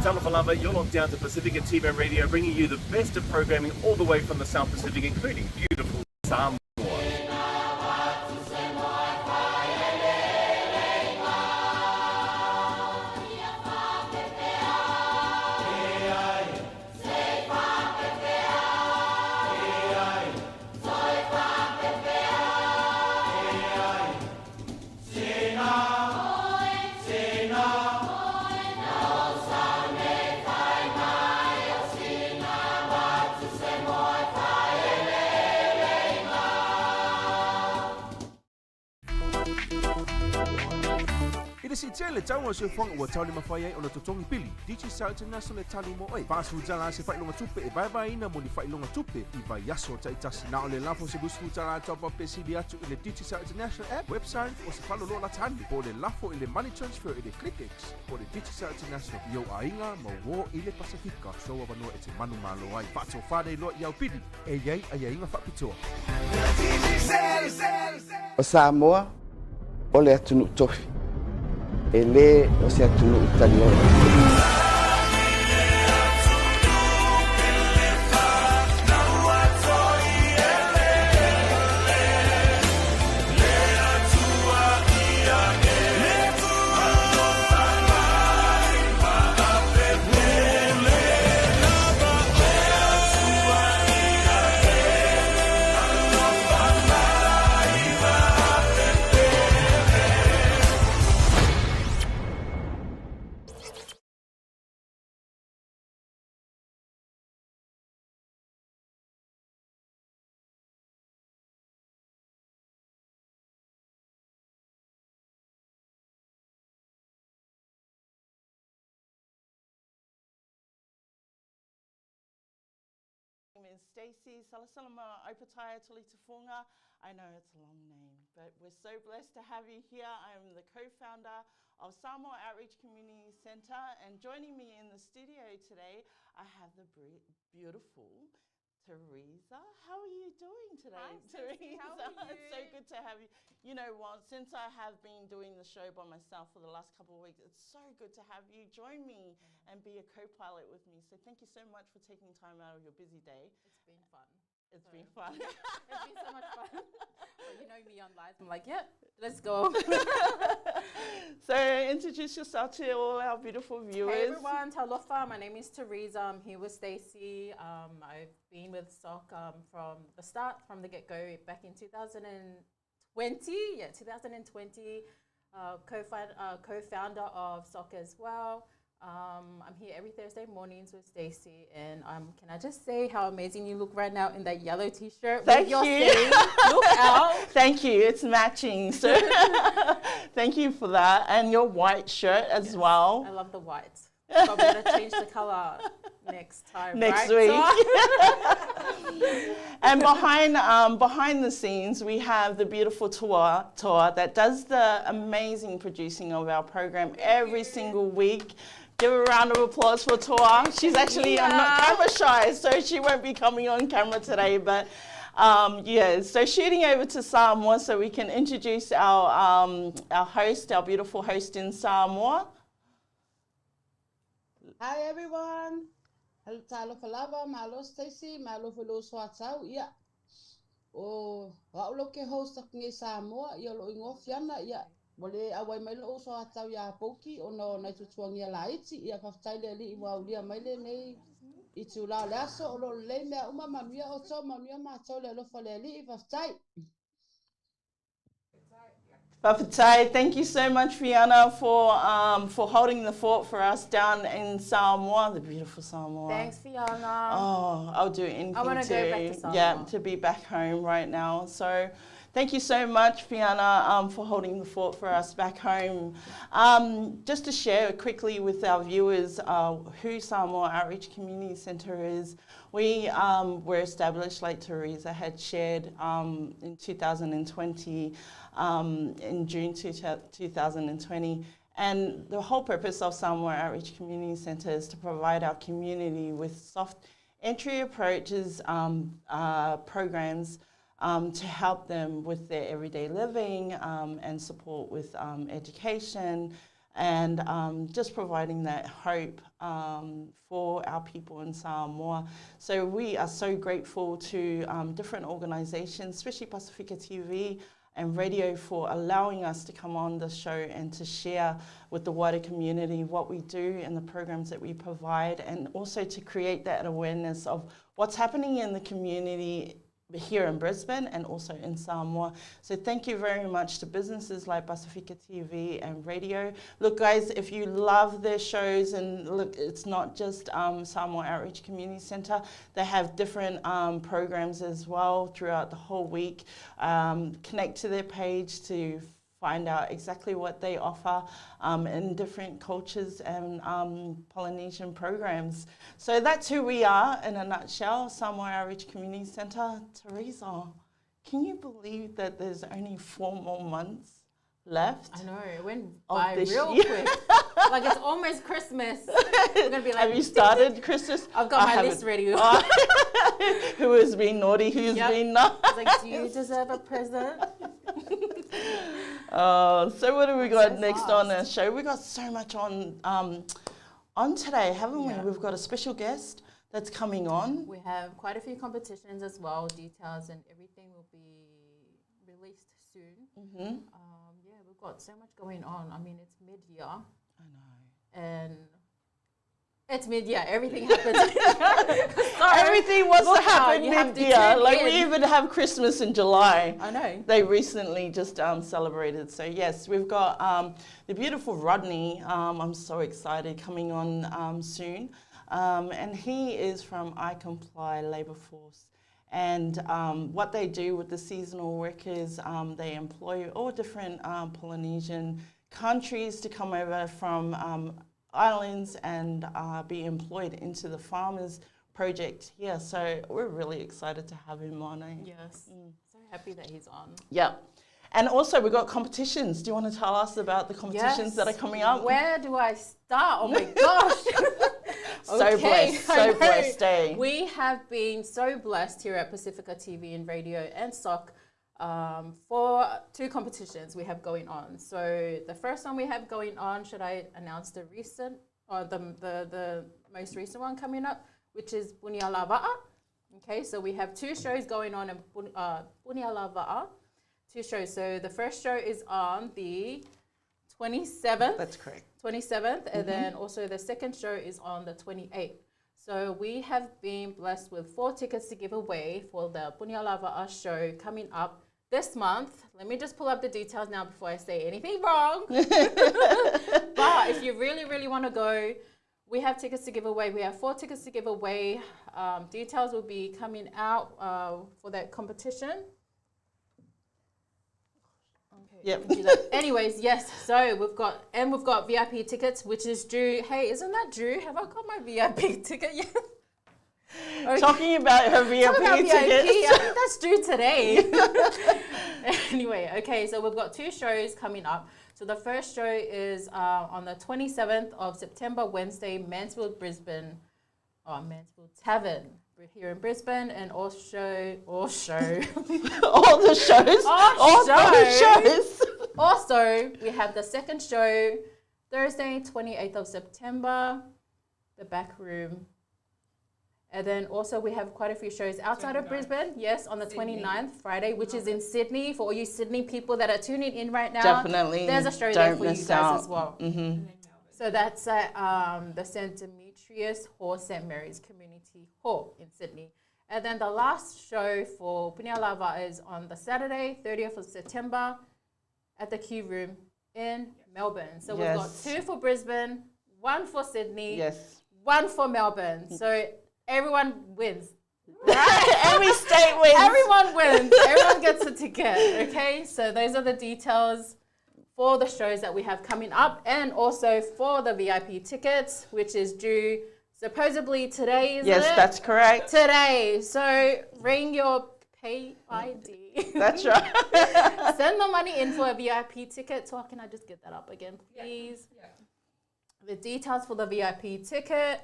Alofa Lava, you're locked down to Pasifika TV and Radio, bringing you the best of programming all the way from the South Pacific, including beautiful Samoa. Si tele tau o se fonga wa tau le mawhai o na totongi pili. Digi Sao International e tali mo oi. Pasu jala se whailonga tupe e vai ina mo ni whailonga tupe i vai yaso ta itasi. Na o le lafo se busu jala tau pa pesidi atu i le Digi Sao International app, website o se whalo lola tani. Po le lafo i le money transfer i le ClickX. Po le Digi Sao International i au ainga ma wo i le Pasifika. So wa vanua e te manu malo ai. Pato whare loa i au pili. E iei a inga whapitoa. O Samoa, o le atunu tofi. Ele o se atunu italiano. name is Stacey Salasalama Opatai Tulitafunga. I know it's a long name, but we're so blessed to have you here. I'm the co-founder of Samoa Outreach Community Centre, and joining me in the studio today, I have the beautiful Teresa. How are you doing today, Hi, Teresa? How are you? It's so good to have you. You know what, since I have been doing the show by myself for the last couple of weeks, it's so good to have you join me and be a co-pilot with me. So thank you so much for taking time out of your busy day. It's been fun. It's been fun. It's been so much fun. Well, you know me on live. I'm like, yep, let's go. So introduce yourself to all our beautiful viewers. Hey everyone, alofa. My name is Teresa. I'm here with Stacey. I've been with SOCC from the start, from the get-go, back in 2020. Yeah, 2020. Co-founder of SOCC as well. I'm here every Thursday mornings with Stacey, and can I just say how amazing you look right now in that yellow t-shirt? Thank you. Look out. Thank you. It's matching. So thank you for that. And your white shirt as well. I love the white. So I'm going to change the color next time. Next right? week. And behind the scenes, we have the beautiful Toa that does the amazing producing of our program every single week. Give a round of applause for Toa. She's actually not camera shy, so she won't be coming on camera today. But yeah, so shooting over to Samoa so we can introduce our host, our beautiful host in Samoa. Hi everyone. Alofa Lava, malo Stacey, malo lo swatau ia. O waulo ke host nge Samoa ia lo ingofiana ia. Wale awai mai lo swatau ia poki ono na tutuangia laiti ia faftaile li waulia maile nei itula laso lo le mea uma manuia o to manuia ma to le lo fale li faftai. Papatai, thank you so much, Fiona, for holding the fort for us down in Samoa, the beautiful Samoa. Thanks, Fiona. Oh, I'll do anything I want to go back to Samoa. Yeah, to be back home right now. So thank you so much, Fiona, for holding the fort for us back home. Just to share quickly with our viewers who Samoa Outreach Community Centre is, we were established, like Teresa had shared, in 2020, in June 2020. And the whole purpose of Samoa Outreach Community Centre is to provide our community with soft entry approaches, programs to help them with their everyday living and support with education, and just providing that hope for our people in Samoa. So we are so grateful to different organisations, especially Pasifika TV and radio, for allowing us to come on the show and to share with the wider community what we do and the programs that we provide, and also to create that awareness of what's happening in the community here in Brisbane and also in Samoa. So thank you very much to businesses like Pasifika TV and radio. Look guys, if you love their shows, and look, it's not just Samoa Outreach Community Centre, they have different programs as well throughout the whole week. Connect to their page to find out exactly what they offer in different cultures and Polynesian programs. So that's who we are in a nutshell, Samoa Outreach Community Centre. Teresa, can you believe that there's only 4 more months left? I know, it went by this real year. quick. Like it's almost Christmas. We're gonna be like, have you started Christmas? I've got my list ready. Who has been naughty, who's been nice? It's like, do you deserve a present? So what have we got so next fast. on our show? We got so much on today, haven't Yeah. we? We've got a special guest that's coming on. We have quite a few competitions as well. Details and everything will be released soon. Mm-hmm. Yeah, we've got so much going on. I mean, it's mid-year. I know. And it's mid-year. Everything happens. Everything wants to happen You have to mid-year. tune Like in. we even have Christmas in July. I know. They recently just celebrated. So yes, we've got the beautiful Rodney. I'm so excited, coming on soon. And he is from I Comply Labour Force. And what they do with the seasonal workers, they employ all different Polynesian countries to come over from islands and be employed into the farmers project here. So we're really excited to have him on. Yes. So happy that he's on. Yeah. And also we've got competitions. Do you want to tell us about the competitions that are coming up? Where do I start? Oh my gosh. So blessed, eh? We have been so blessed here at Pasifika TV and Radio and SOCC for 2 competitions we have going on. So the first one we have going on, should I announce the recent, or the most recent one coming up, which is Punia Lava'a. Okay, so we have 2 shows going on in Punia Lava'a. 2 shows. So the first show is on the 27th. That's correct. 27th, and then also the second show is on the 28th. So we have been blessed with 4 tickets to give away for the Punia Lava'a show coming up this month. Let me just pull up the details now before I say anything wrong. But if you really, really want to go, we have tickets to give away. We have 4 tickets to give away. Details will be coming out for that competition. Yep. Anyways, yes. So we've got VIP tickets, which is due. Hey, isn't that due? Have I got my VIP ticket yet? Okay. Talking about her VIP tickets. I think that's due today. Anyway, okay. So we've got 2 shows coming up. So the first show is on the 27th of September, Wednesday, Mansfield Mansfield Tavern here in Brisbane, and also all the shows. All the shows. Also, we have the second show Thursday, 28th of September, the back room. And then also we have quite a few shows outside of Brisbane. Yes, on the 29th, Friday, which is in Sydney. For all you Sydney people that are tuning in right now, definitely. There's a show there for you guys as well. Mm-hmm. So that's at the St. Demetrius Hall, St. Mary's Community Hall in Sydney. And then the last show for Punia Lava is on the Saturday, 30th of September at the Q Room in Melbourne. So we've got 2 for Brisbane, 1 for Sydney, 1 for Melbourne. So everyone wins. Right? Every state wins. Everyone wins. Everyone gets a ticket. Okay, so those are the details for the shows that we have coming up, and also for the VIP tickets, which is due supposedly today, isn't it? Yes, that's correct. Today. So ring your pay ID. That's right. Send the money in for a VIP ticket. So can I just get that up again, please? Yeah. The details for the VIP ticket,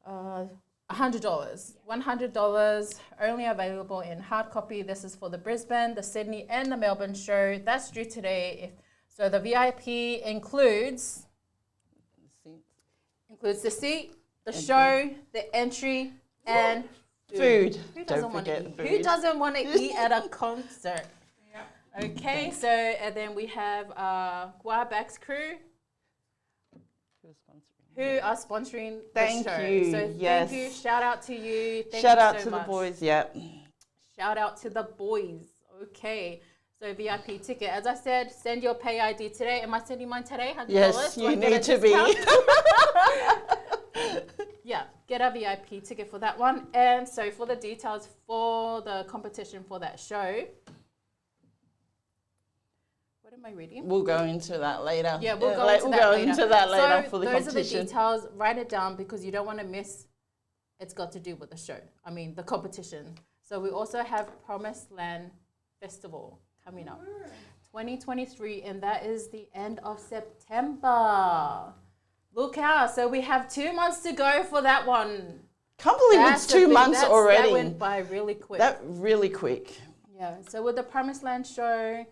$100. $100 only available in hard copy. This is for the Brisbane, the Sydney, and the Melbourne show. That's due today. So the VIP includes the seat, the show, the entry, and Food. Who Don't doesn't want to forget eat? food. Who doesn't want to eat at a concert? Okay, so and then we have Guaback's crew who are sponsoring Thank the show. you, So yes. thank you. Shout out to you. Thank Shout you out so to much. the boys, yeah. Shout out to the boys. Okay. So VIP ticket. As I said, send your pay ID today. Am I sending mine today? $100? Yes, Do I you get a need to be. discount? Yeah, get a VIP ticket for that one. And so for the details for the competition for that show, what am I reading? We'll go into that later. Yeah, we'll go into that later. Into that later So for the those competition. are the details. Write it down because you don't want to miss. It's got to do with the show. I mean, the competition. So we also have Promised Land Festival coming up, 2023, and that is the end of September. Look out! So we have 2 months to go for that one. Can't believe it's 2 months already. That went by really quick. That really quick. Yeah, so with the Promised Land show,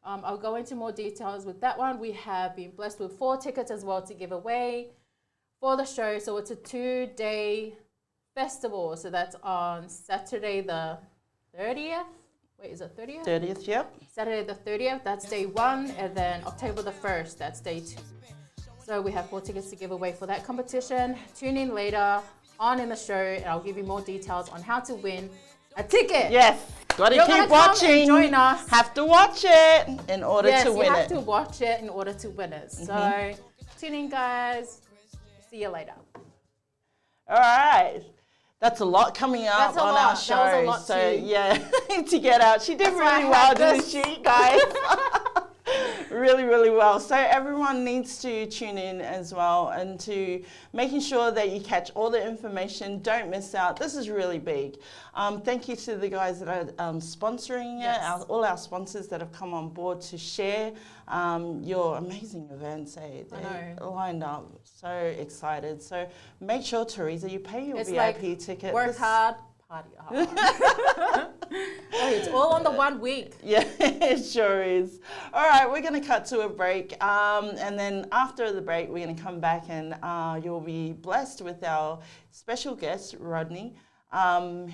I'll go into more details with that one. We have been blessed with 4 tickets as well to give away for the show. So it's a 2-day festival. So that's on Saturday the 30th. Wait, is it 30th? 30th, yep. Saturday the 30th, that's day 1. And then October the 1st, that's day 2. So we have 4 tickets to give away for that competition. Tune in later on in the show and I'll give you more details on how to win a ticket. Yes, gotta You're keep gonna come watching. and join us. Have to watch it in order to win Yes, you have it. to watch it in order to win it. So tune in, guys. See you later. All right. That's a lot coming up That's a on lot. our show. That was a lot so too. yeah, to get out. She did That's why really I well, had didn't this. she, guys? Really, really well. So everyone needs to tune in as well and to making sure that you catch all the information. Don't miss out. This is really big. Thank you to the guys that are sponsoring it, Yes. all our sponsors that have come on board to share your amazing events. I They're know. lined up. So excited. So make sure, Teresa, you pay your It's VIP like ticket. work This- hard, party hard. Hey, it's all on the 1 week. Yeah, it sure is. All right, we're going to cut to a break. And then after the break, we're going to come back and you'll be blessed with our special guest, Rodney,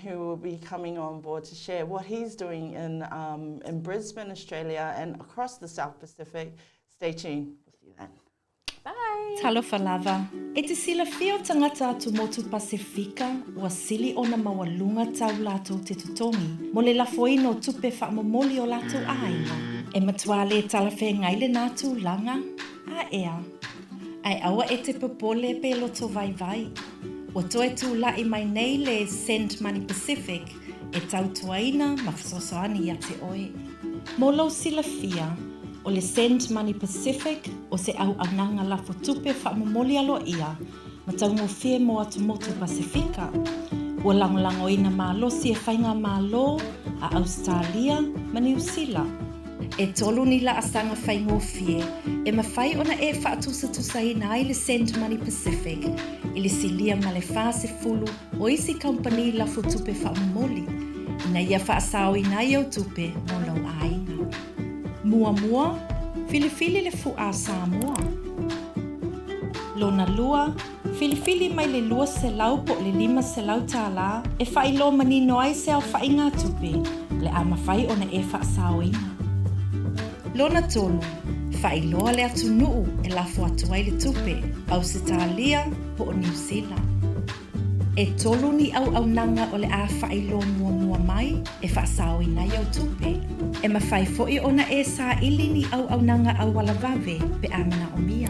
who will be coming on board to share what he's doing in Brisbane, Australia, and across the South Pacific. Stay tuned. We'll see you then. Bye. Talofa lava. E te sila whio tangata atu motu Pasifika, ua sili o na mawalunga tau lātou te tutongi, mo le lafoina o tupe whaamomoli o lātou āinga. E matuale talawhe ngaile nātu langa, a ea. Ai awa e te popole pe loto vai vai. Ua toe tu lai mai nei le Send Money Pacific, e tau tuaina ma whasosoani ia te oe. Mo lau sila whia, o le Send Money Pacific o se au ananga lafo tupe whaamomoli alo ia ma taumofie mo atu motu Pasifika. Ua langolango ina mālosi e whainga mālo a Australia ma New Zealand. E tolu ni la asanga whaingofie e mawhai ona e whaatusa ina ai le Send Money Pacific i le silia ma le whase fulu o isi company lafo tupe whaamomoli. Ina ia whaasao ina i au tupe mo lau ainga. Mua mua, filifili le fu'a Samoa. Lona lua, filifili mai le lua se lau po le 5 se lau tāla, e whailo manino ai se au whainga tupe, le ama whai ona e whaasao ina. Lona tolu, whailoa le atu nuu e lafo atu ai le tupe, au se tālia po o New Zealand. E tolu ni au nanga o le a whailo mua mai, e whaasao ina i au tupe. E mawhai fo'i ona e sa ili ni au nanga au wala vave pe amana o mia.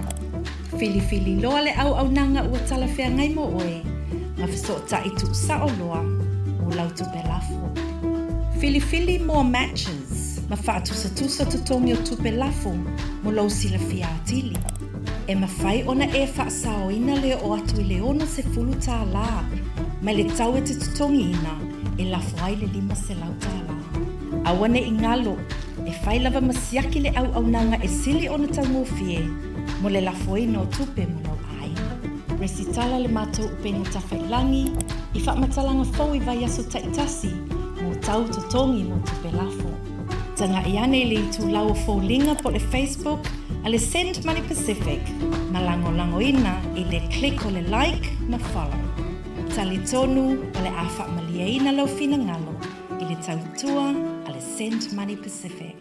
Filifili loa le au nanga ua talawhea ngai mo oe, ma whaso ta i tu sa o loa, o lau tupe lafo. Filifili more matches, ma whaatusa tutongi o tupe lafo, mo lau sila fia atili. E mawhai ona e whaasao ina le o atu i le ono se fulu tā la, mai le tau e te tutongi ina, e lafo ai le 5 se lau tā la. Awane i ngalo, e whai lava masiaki le au nanga e sili ona tau mofie, mo le lafo ina o tupe mo lau ai. Resitala le mātou upena tawhailangi, i whaamatalanga fau i vai aso taitasi, mo tau tutongi mo tupe lafo. Tanga i ane le i tu lau fōlinga po le Facebook, a le Send Money Pacific, ma lango-langoina i le click o le like na follow. Tali tonu o le afa malieina lau fina ngalo i le tautua a le Send Money Pacific.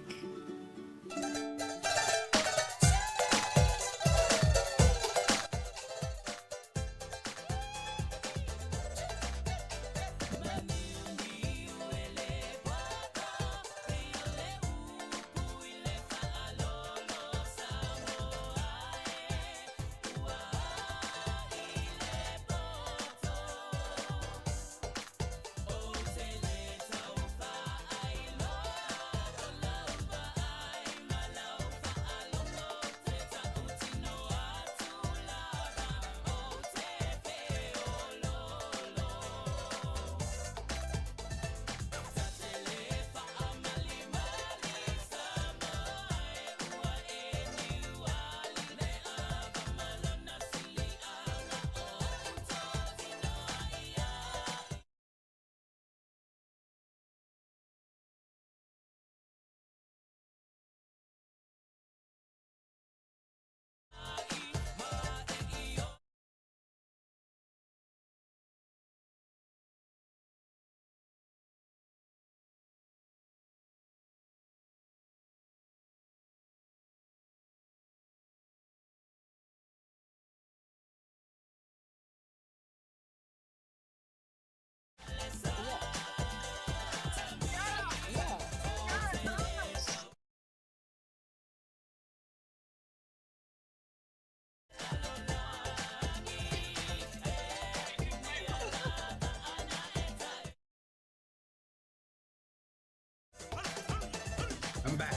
I'm back.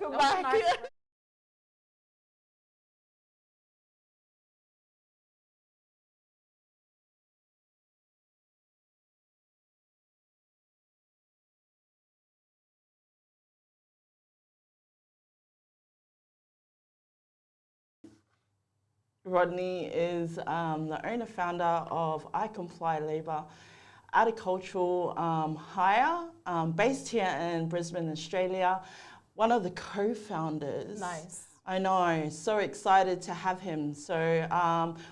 Come back. Rodney is the owner-founder of I Comply Labour Agricultural Hire, based here in Brisbane, Australia. One of the co-founders. Nice. I know, so excited to have him. So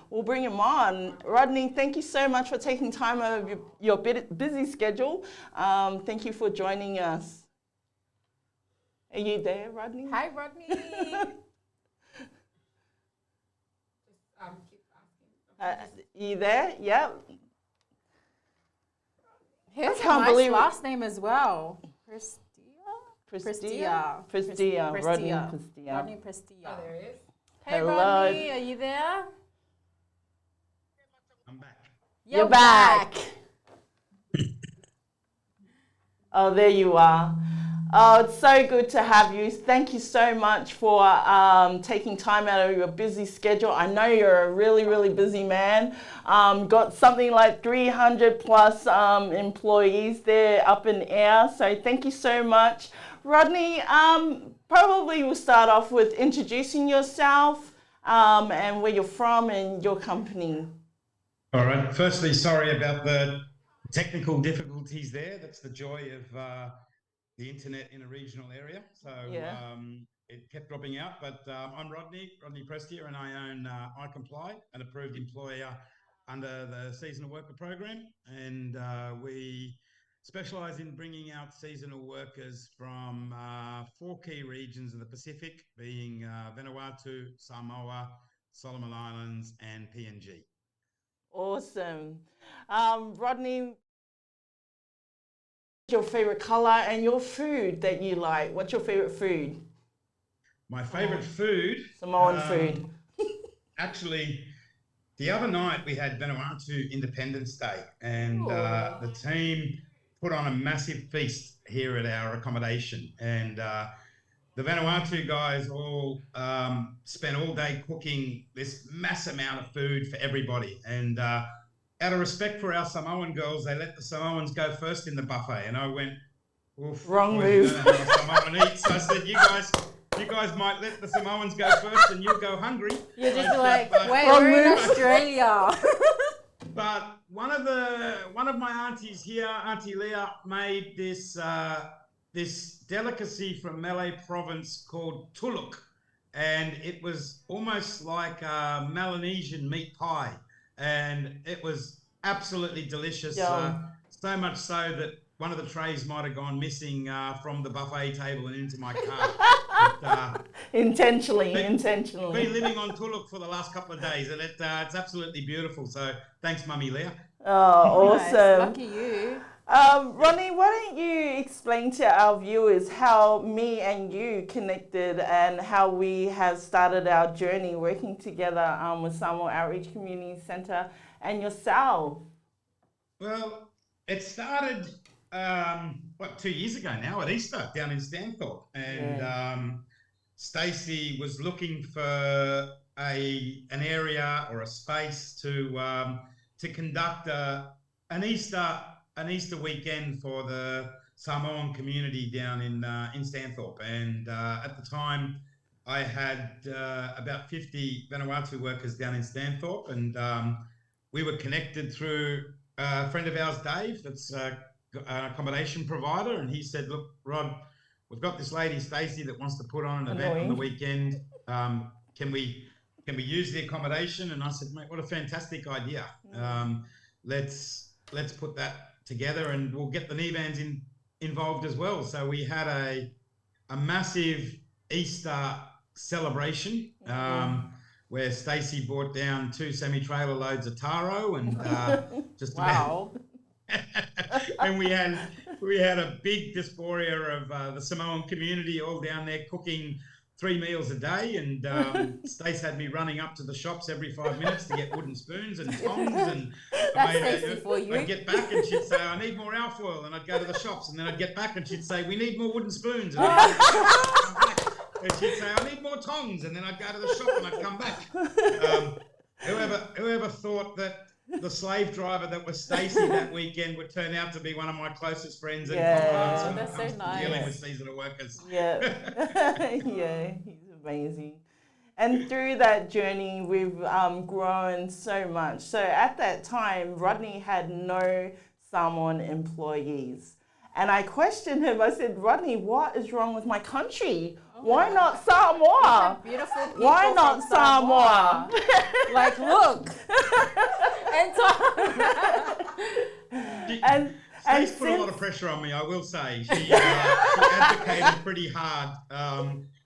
we'll bring him on. Rodney, thank you so much for taking time out of your busy schedule. Thank you for joining us. Are you there, Rodney? Hi, Rodney. You there? Yep. Here's I a can't nice believe it. last name as well. Prestia. Prestia. Rodney Prestia. Rodney Prestia. Oh, there it is. Hey, Hello. Rodney, are you there? I'm back. You're back. Oh, there you are. Oh, it's so good to have you. Thank you so much for taking time out of your busy schedule. I know you're a really, really busy man. Got something like 300 plus employees there up in air. So thank you so much. Rodney, probably we'll start off with introducing yourself and where you're from and your company. All right. Firstly, sorry about the technical difficulties there. That's the joy of the internet in a regional area. So Yeah. it kept dropping out. But I'm Rodney Prestia, and I own I Comply, an approved employer under the seasonal worker program. And we specialise in bringing out seasonal workers from 4 key regions in the Pacific, being Vanuatu, Samoa, Solomon Islands, and PNG. Awesome. Rodney, your favorite color and your food that you like? What's your favorite food? My favourite food? Samoan food. Actually, the other night we had Vanuatu Independence Day, and the team put on a massive feast here at our accommodation, and the Vanuatu guys all spent all day cooking this mass amount of food for everybody. And out of respect for our Samoan girls, they let the Samoans go first in the buffet, and I went, oof, wrong move. Don't know how Samoan eats. So I said, you guys might let the Samoans go first, and you'll go hungry. You're just like, wait, wrong we're in move. Australia. But one of my aunties here, Auntie Leah, made this this delicacy from Malay province called tuluk, and it was almost like a Melanesian meat pie, and it was absolutely delicious. So much so that one of the trays might have gone missing from the buffet table and into my car. But, Intentionally. been living on tuluk for the last couple of days, and it's absolutely beautiful. So thanks, Mummy Leah. Oh, awesome. Nice. Lucky you. Ronnie, why don't you explain to our viewers how me and you connected and how we have started our journey working together with Samoa Outreach Community Centre and yourself? Well, it started 2 years ago now at Easter down in Stanthorpe, and Stacey was looking for an area or a space to conduct an Easter weekend for the Samoan community down in Stanthorpe, and at the time I had about 50 Vanuatu workers down in Stanthorpe, and we were connected through a friend of ours, Dave, that's an accommodation provider, and he said, look, Rod, we've got this lady, Stacey, that wants to put on an event on the weekend. Can we use the accommodation? And I said, mate, what a fantastic idea. Let's put that together, and we'll get the Nevans involved as well. So we had a massive Easter celebration where Stacey brought down 2 semi-trailer loads of taro, and just Wow. and we had a big diaspora of the Samoan community all down there cooking 3 meals a day, and Stace had me running up to the shops every 5 minutes to get wooden spoons and tongs, and I'd get back and she'd say, I need more alfoil, and I'd go to the shops, and then I'd get back and she'd say, we need more wooden spoons, and and she'd say, I need more tongs, and then I'd go to the shop and I'd come back. Whoever thought that the slave driver that was Stacey that weekend would turn out to be one of my closest friends and confidants when it comes to dealing with seasonal workers. Yeah, yeah, he's amazing. And through that journey, we've grown so much. So at that time, Rodney had no Samoan employees. And I questioned him. I said, Rodney, what is wrong with my country? Why not Samoa? Beautiful people. Why not from Samoa? Like, look. and Stace put a lot of pressure on me, I will say. She advocated pretty hard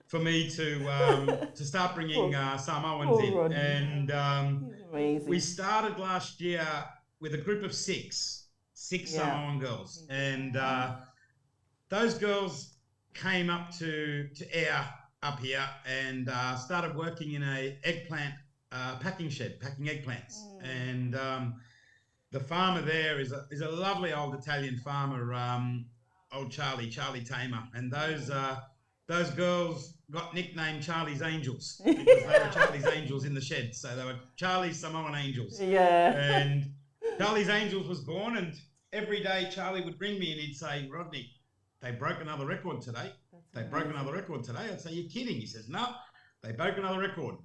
for me to start bringing Samoans in. Rodney. And we started last year with a group of six Samoan girls. And those girls came up to air up here and started working in a eggplant packing shed, packing eggplants. And the farmer there is a lovely old Italian farmer, old Charlie Tamer. And those girls got nicknamed Charlie's Angels because they were Charlie's Angels in the shed. So they were Charlie's Samoan Angels. Yeah. And Charlie's Angels was born, and every day Charlie would ring me and he'd say, Rodney, they broke another record today. Another record today. I'd say, you're kidding. He says, no, they broke another record.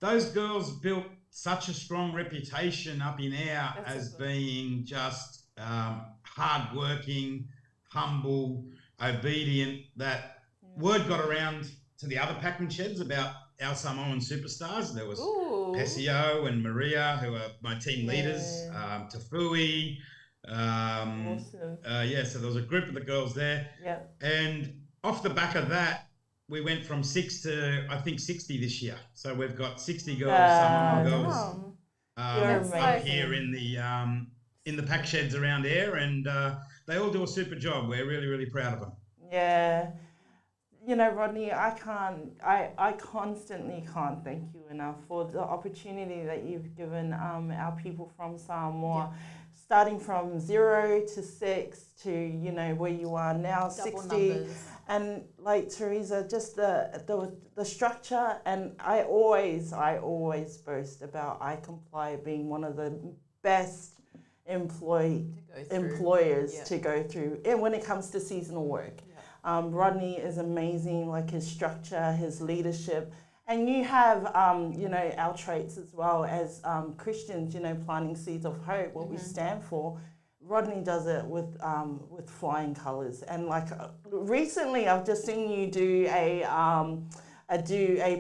Those girls built such a strong reputation up in air as being just hardworking, humble, obedient, that word got around to the other packing sheds about our Samoan superstars. There was Pesio and Maria, who are my team leaders, Tafui. So there was a group of the girls there. And off the back of that, we went from 6 to, I think, 60 this year. So we've got 60 girls, Samoan girls, up here in the pack sheds around here, and they all do a super job. We're really, really proud of them. Yeah. You know, Rodney, I constantly can't thank you enough for the opportunity that you've given our people from Samoa. starting from 0 to 6 to, you know, where you are now, Double 60. numbers. And like Teresa, just the structure, and I always boast about iComply being one of the best employers to go through, and when it comes to seasonal work. Rodney is amazing, like his structure, his leadership, and you have, you know, our traits as well as Christians, you know, planting seeds of hope, what we stand for. Rodney does it with flying colours, and like recently, I've just seen you do a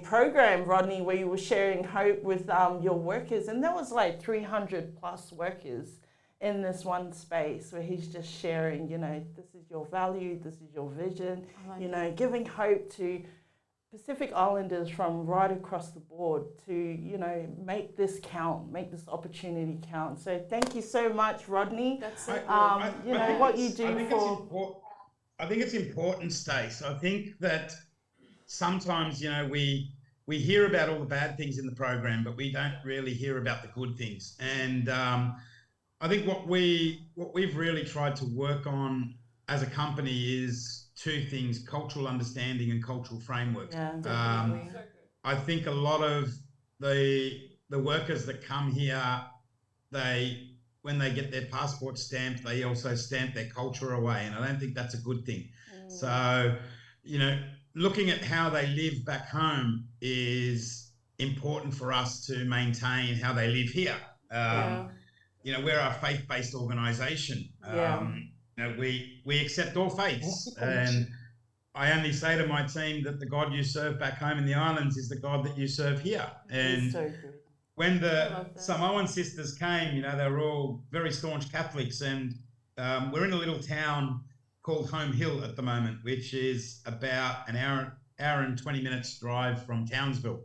program, Rodney, where you were sharing hope with your workers, and there was like 300 plus workers in this one space where he's just sharing, you know, this is your value, this is your vision, you know, giving hope to Pacific Islanders from right across the board to, you know, make this count, make this opportunity count. So thank you so much, Rodney. That's it. You know, what you do for... I think it's important, Stace. I think that sometimes, you know, we hear about all the bad things in the program, but we don't really hear about the good things. And I think what we've really tried to work on as a company is two things: cultural understanding and cultural framework. I think a lot of the workers that come here, when they get their passport stamped, they also stamp their culture away, and I don't think that's a good thing. So, you know, looking at how they live back home is important for us to maintain how they live here. You know, we're a faith-based organisation. You know, we accept all faiths, and I only say to my team that the God you serve back home in the islands is the God that you serve here. And so good. When the Samoan sisters came, you know, they were all very staunch Catholics, and we're in a little town called Home Hill at the moment, which is about an hour and 20 minutes drive from Townsville.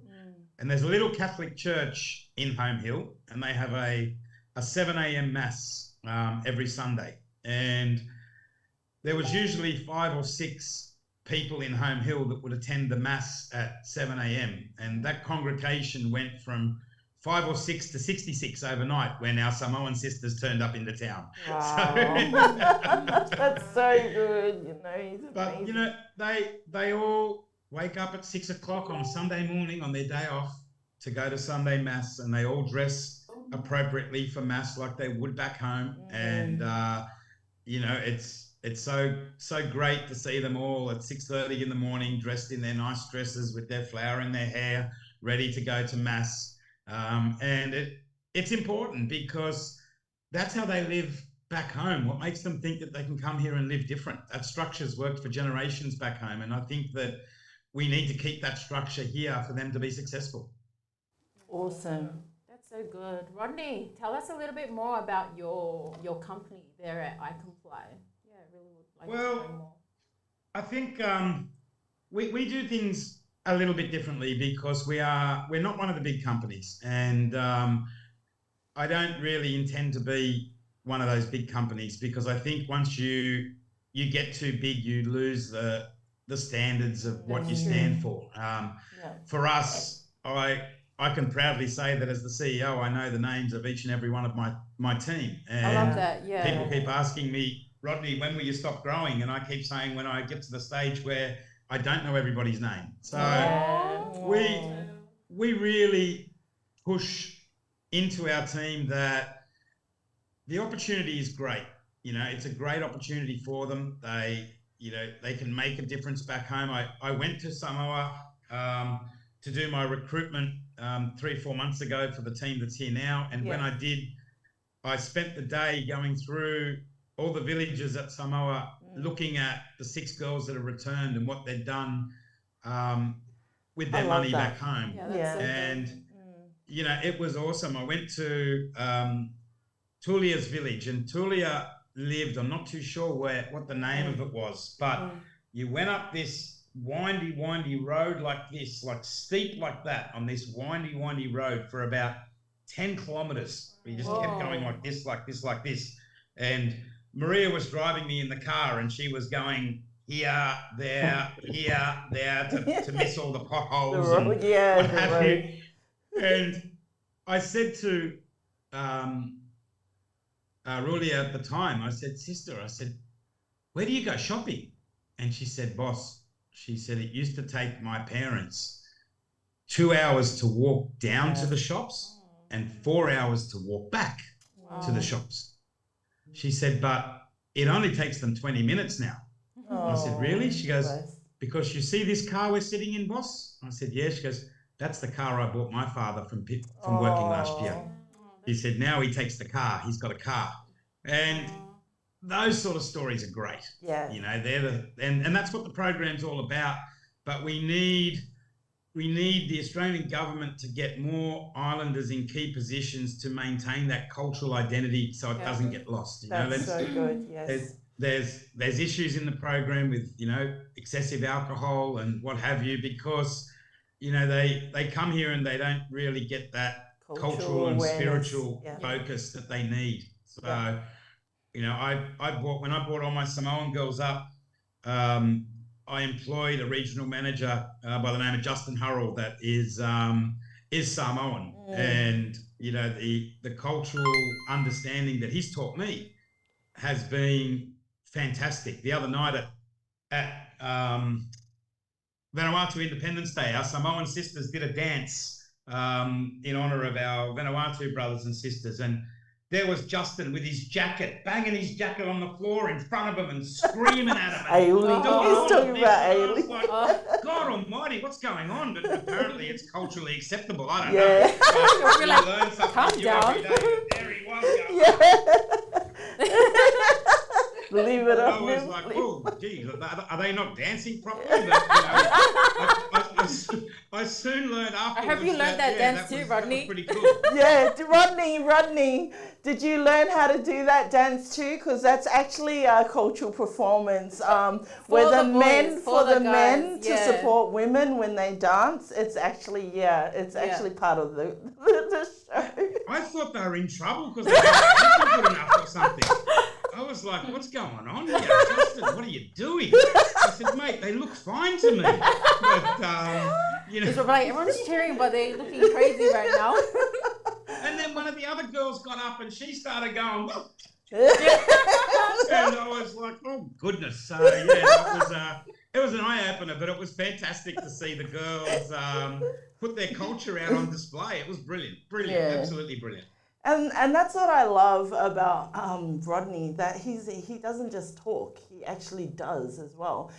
And there's a little Catholic church in Home Hill, and they have a 7 a.m. mass every Sunday. And there was usually 5 or 6 people in Home Hill that would attend the mass at 7 a.m. And that congregation went from 5 or 6 to 66 overnight when our Samoan sisters turned up into town. Wow. That's so good, you know. But, you know, they all wake up at 6 o'clock on Sunday morning on their day off to go to Sunday mass, and they all dress appropriately for mass like they would back home. And, you know, it's so great to see them all at 6:30 in the morning, dressed in their nice dresses with their flower in their hair, ready to go to mass. And it's important because that's how they live back home. What makes them think that they can come here and live different? That structure's worked for generations back home, and I think that we need to keep that structure here for them to be successful. Awesome. That's so good. Rodney, tell us a little bit more about your company there at iComply. Yeah, I really would like to know more. I think we do things a little bit differently because we're not one of the big companies, and I don't really intend to be one of those big companies, because I think once you get too big, you lose the standards of what you stand for. For us, I can proudly say that as the CEO, I know the names of each and every one of my team. And I love that, yeah. People keep asking me, Rodney, when will you stop growing? And I keep saying when I get to the stage where I don't know everybody's name. So we really push into our team that the opportunity is great. You know, it's a great opportunity for them. They can make a difference back home. I went to Samoa to do my recruitment 3 or 4 months ago for the team that's here now. And when I did, I spent the day going through all the villages at Samoa, looking at the 6 girls that have returned and what they've done with their money back home. And, you know, it was awesome. I went to Tulia's village, and Tulia lived, I'm not too sure what the name of it was, but you went up this windy road like this, like steep like that, on this windy road for about 10 kilometers. We just kept going like this, like this, like this. And Maria was driving me in the car, and she was going here, there, to miss all the potholes and what have you. And I said to Rulia at the time, I said, sister, I said, where do you go shopping? And she said, boss, she said, it used to take my parents 2 hours to walk down to the shops and 4 hours to walk back to the shops. She said, but it only takes them 20 minutes now. I said, really? She goes, because you see this car we're sitting in, boss? I said, yeah. She goes, that's the car I bought my father from working last year. He said, now he takes the car. He's got a car. And those sort of stories are great. Yeah. You know, and that's what the program's all about. But we need the Australian government to get more islanders in key positions to maintain that cultural identity so it doesn't get lost. You know, that's so good, yes. There's issues in the program with, you know, excessive alcohol and what have you, because, you know, they come here and they don't really get that cultural and spiritual focus that they need. So, you know, when I brought all my Samoan girls up, I employed a regional manager by the name of Justin Hurrell that is Samoan, and you know the cultural understanding that he's taught me has been fantastic. The other night at Vanuatu Independence Day, our Samoan sisters did a dance in honour of our Vanuatu brothers and sisters, and there was Justin with his jacket, banging his jacket on the floor in front of him and screaming at him. Ailey. He's talking about Ailey. Like, God almighty, what's going on? But apparently it's culturally acceptable. I don't know. You're like, learn something calm new down. every day. There he was going. Believe it or I was not. like, oh, geez, are they not dancing properly? But, you know, I soon learned afterwards. Have you learned that dance too, Rodney? That was pretty cool. Yeah, Rodney, did you learn how to do that dance too? Because that's actually a cultural performance where the men to support women when they dance. It's actually actually part of the show. I thought they were in trouble because they weren't good enough or something. I was like, what's going on here? Justin, what are you doing? I said, mate, they look fine to me. But, you know. It's like, everyone's cheering, but they're looking crazy right now. And then one of the other girls got up and she started going, and I was like, oh, goodness. So, yeah, it was an eye-opener, but it was fantastic to see the girls put their culture out on display. It was brilliant, absolutely brilliant. And that's what I love about Rodney, that he doesn't just talk, he actually does as well.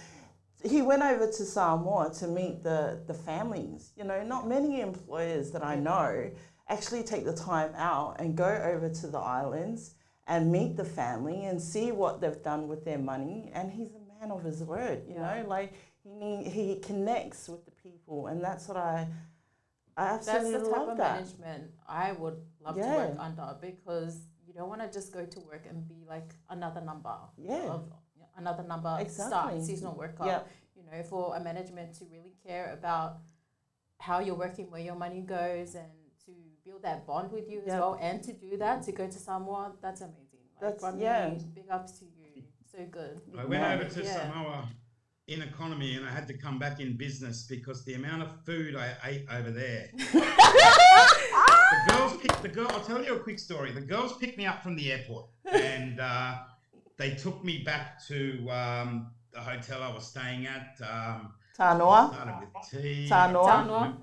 He went over to Samoa to meet the families. You know, not many employers that I know actually take the time out and go over to the islands and meet the family and see what they've done with their money. And he's a man of his word, you know, like he connects with the people, and that's what I absolutely That's the type love of management I would love to work under, because you don't want to just go to work and be like another number. Another number staff, seasonal worker. Yeah. You know, for a management to really care about how you're working, where your money goes, and to build that bond with you as well, and to do that, to go to Samoa, that's amazing. Like, big ups to you. So good. I went over to Samoa in economy, and I had to come back in business because the amount of food I ate over there. I'll tell you a quick story. The girls picked me up from the airport, and they took me back to the hotel I was staying at. Tanoa? Started with T. Tanoa?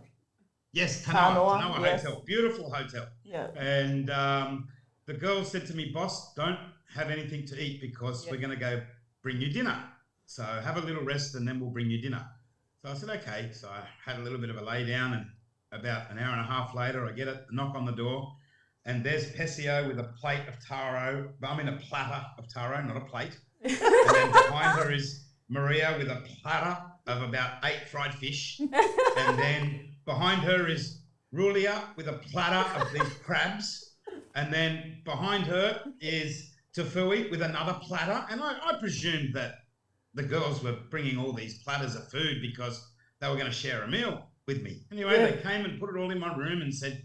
Yes, Tanoa yes. Hotel. Beautiful hotel. Yeah. And the girls said to me, boss, don't have anything to eat because we're going to go bring you dinner. So have a little rest and then we'll bring you dinner. So I said, okay. So I had a little bit of a lay down, and about an hour and a half later, I get a knock on the door, and there's Pesio with a plate of taro. I mean, a platter of taro, not a plate. And then behind her is Maria with a platter of about 8 fried fish. And then behind her is Rulia with a platter of these crabs. And then behind her is Tafui with another platter. And I presumed that the girls were bringing all these platters of food because they were going to share a meal with me. Anyway, they came and put it all in my room and said,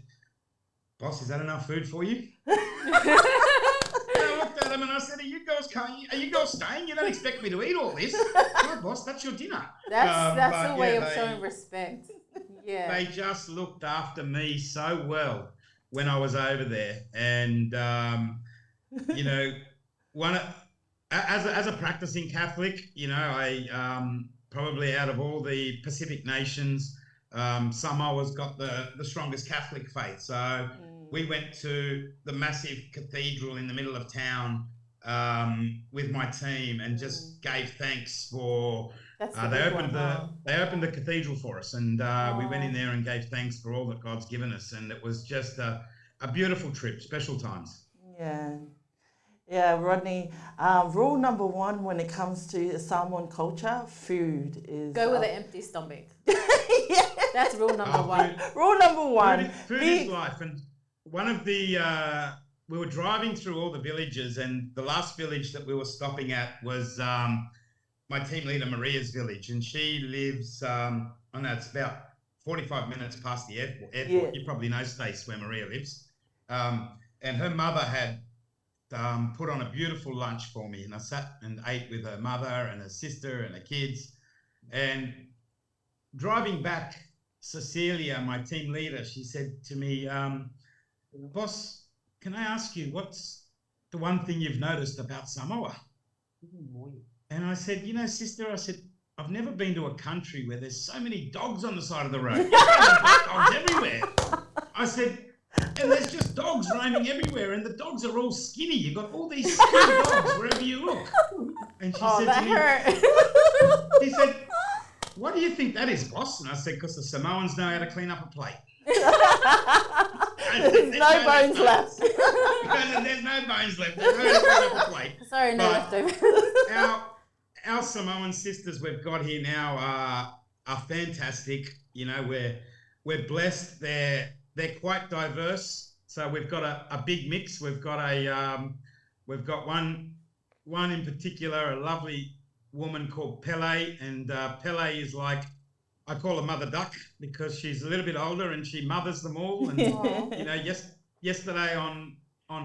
boss, is that enough food for you? And I looked at them and I said, are you girls staying? You don't expect me to eat all this. No, boss, that's your dinner. That's a way of showing respect. Yeah. They just looked after me so well when I was over there. And you know, as a practicing Catholic, you know, I probably out of all the Pacific nations, Samoa's got the strongest Catholic faith. So we went to the massive cathedral in the middle of town with my team and just gave thanks for. They opened the cathedral for us, and we went in there and gave thanks for all that God's given us, and it was just a beautiful trip, special times. Yeah, Rodney. Rule number one when it comes to Samoan culture, food is... Go with an empty stomach. That's rule number one. Rule number one. Food is life. And one of the... we were driving through all the villages, and the last village that we were stopping at was my team leader Maria's village, and she lives... it's about 45 minutes past the airport. Yeah. You probably know, Stace, where Maria lives. And her mother had... put on a beautiful lunch for me, and I sat and ate with her mother and her sister and her kids. And driving back, Cecilia, my team leader, she said to me, "Boss, can I ask you, what's the one thing you've noticed about Samoa?" And I said, "You know, sister," I said, "I've never been to a country where there's so many dogs on the side of the road. Dogs everywhere." I said, "And there's just dogs roaming everywhere, and the dogs are all skinny. You've got all these skinny dogs wherever you look." And she said to me, she said, "What do you think that is, boss?" And I said, "Because the Samoans know how to clean up a plate." There's no bones left. There's no bones left. There's no clean up a plate. Sorry, no leftovers. Our Samoan sisters we've got here now are fantastic. You know, we're blessed. They're quite diverse, so we've got a big mix. We've got one in particular, a lovely woman called Pele, and Pele is like, I call her Mother Duck because she's a little bit older and she mothers them all. And you know, yesterday on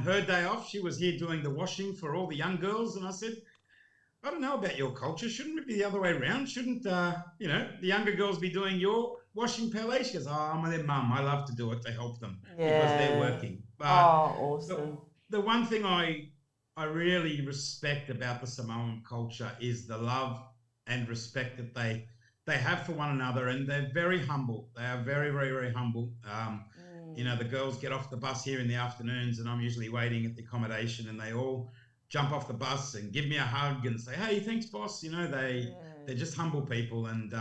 her day off, she was here doing the washing for all the young girls, and I said, "I don't know about your culture. Shouldn't it be the other way around? Shouldn't you know, the younger girls be doing your washing, Pele?" She goes, "Oh, I'm their mum. I love to do it to help them because they're working." But awesome. The one thing I really respect about the Samoan culture is the love and respect that they have for one another, and they're very humble. They are very, very, very humble. You know, the girls get off the bus here in the afternoons, and I'm usually waiting at the accommodation, and they all jump off the bus and give me a hug and say, "Hey, thanks, boss." You know, they're just humble people, and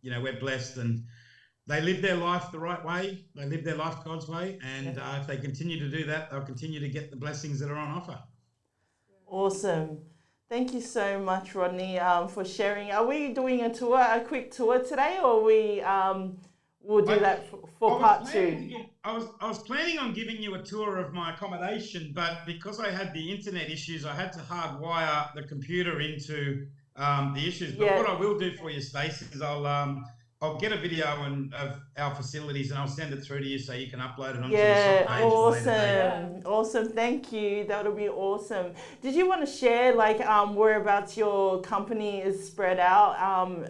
you know, we're blessed, and they live their life the right way. They live their life God's way, and if they continue to do that, they'll continue to get the blessings that are on offer. Awesome. Thank you so much, Rodney, for sharing. Are we doing a quick tour today, or we'll do that for part two? I was planning on giving you a tour of my accommodation, but because I had the internet issues, I had to hardwire the computer into the issues. But what I will do for you, Stacey, is I'll get a video of our facilities and I'll send it through to you so you can upload it onto the SOCC page. Awesome. Thank you. That'll be awesome. Did you want to share like whereabouts your company is spread out,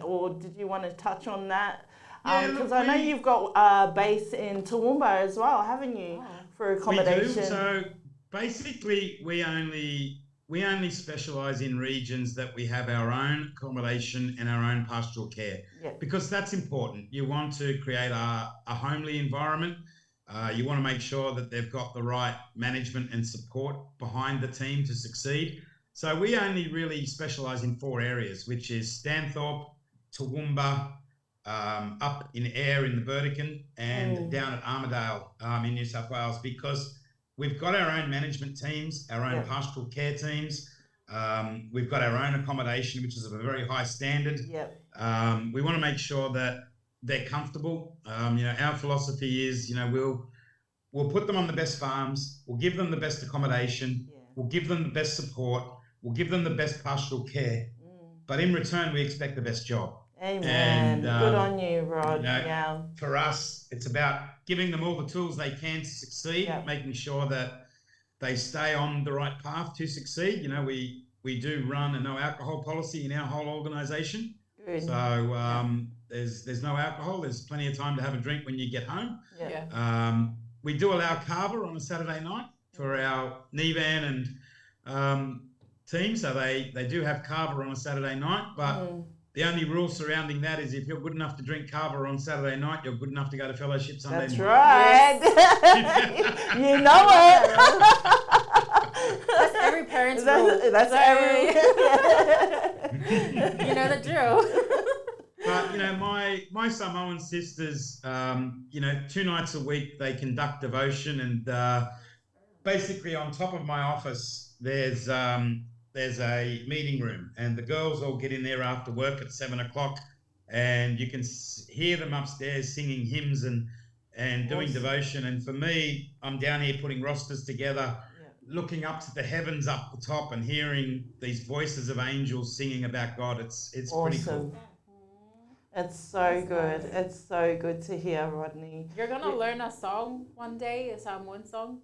or did you want to touch on that? Because I know you've got a base in Toowoomba as well, haven't you, for accommodation? We do. So basically, we only specialise in regions that we have our own accommodation and our own pastoral care, because that's important. You want to create a homely environment. You want to make sure that they've got the right management and support behind the team to succeed. So we only really specialise in 4 areas, which is Stanthorpe, Toowoomba, up in Ayr in the Burdekin, and down at Armidale in New South Wales, because we've got our own management teams, our own pastoral care teams. We've got our own accommodation, which is of a very high standard. We want to make sure that they're comfortable. You know, our philosophy is, you know, we'll put them on the best farms. We'll give them the best accommodation. We'll give them the best support. We'll give them the best pastoral care. But in return, we expect the best job. Amen. And, good on you, Rod. You know, for us, it's about giving them all the tools they can to succeed, making sure that they stay on the right path to succeed. You know, we do run a no alcohol policy in our whole organisation. So there's no alcohol. There's plenty of time to have a drink when you get home. We do allow kava on a Saturday night for our Nivan and team, so they do have kava on a Saturday night, but the only rule surrounding that is if you're good enough to drink kava on Saturday night, you're good enough to go to fellowship Sunday That's morning. right. You know it. That's every parent's rule. That's every. You know the drill. But, my Samoan sisters, 2 nights a week they conduct devotion, and basically on top of my office there's a meeting room, and the girls all get in there after work at 7 o'clock, and you can hear them upstairs singing hymns and doing devotion. And for me, I'm down here putting rosters together, looking up to the heavens up the top and hearing these voices of angels singing about God. It's Awesome. pretty cool. It's so good. It's so good to hear, Rodney. You're going to learn a song one day, a Samoan song,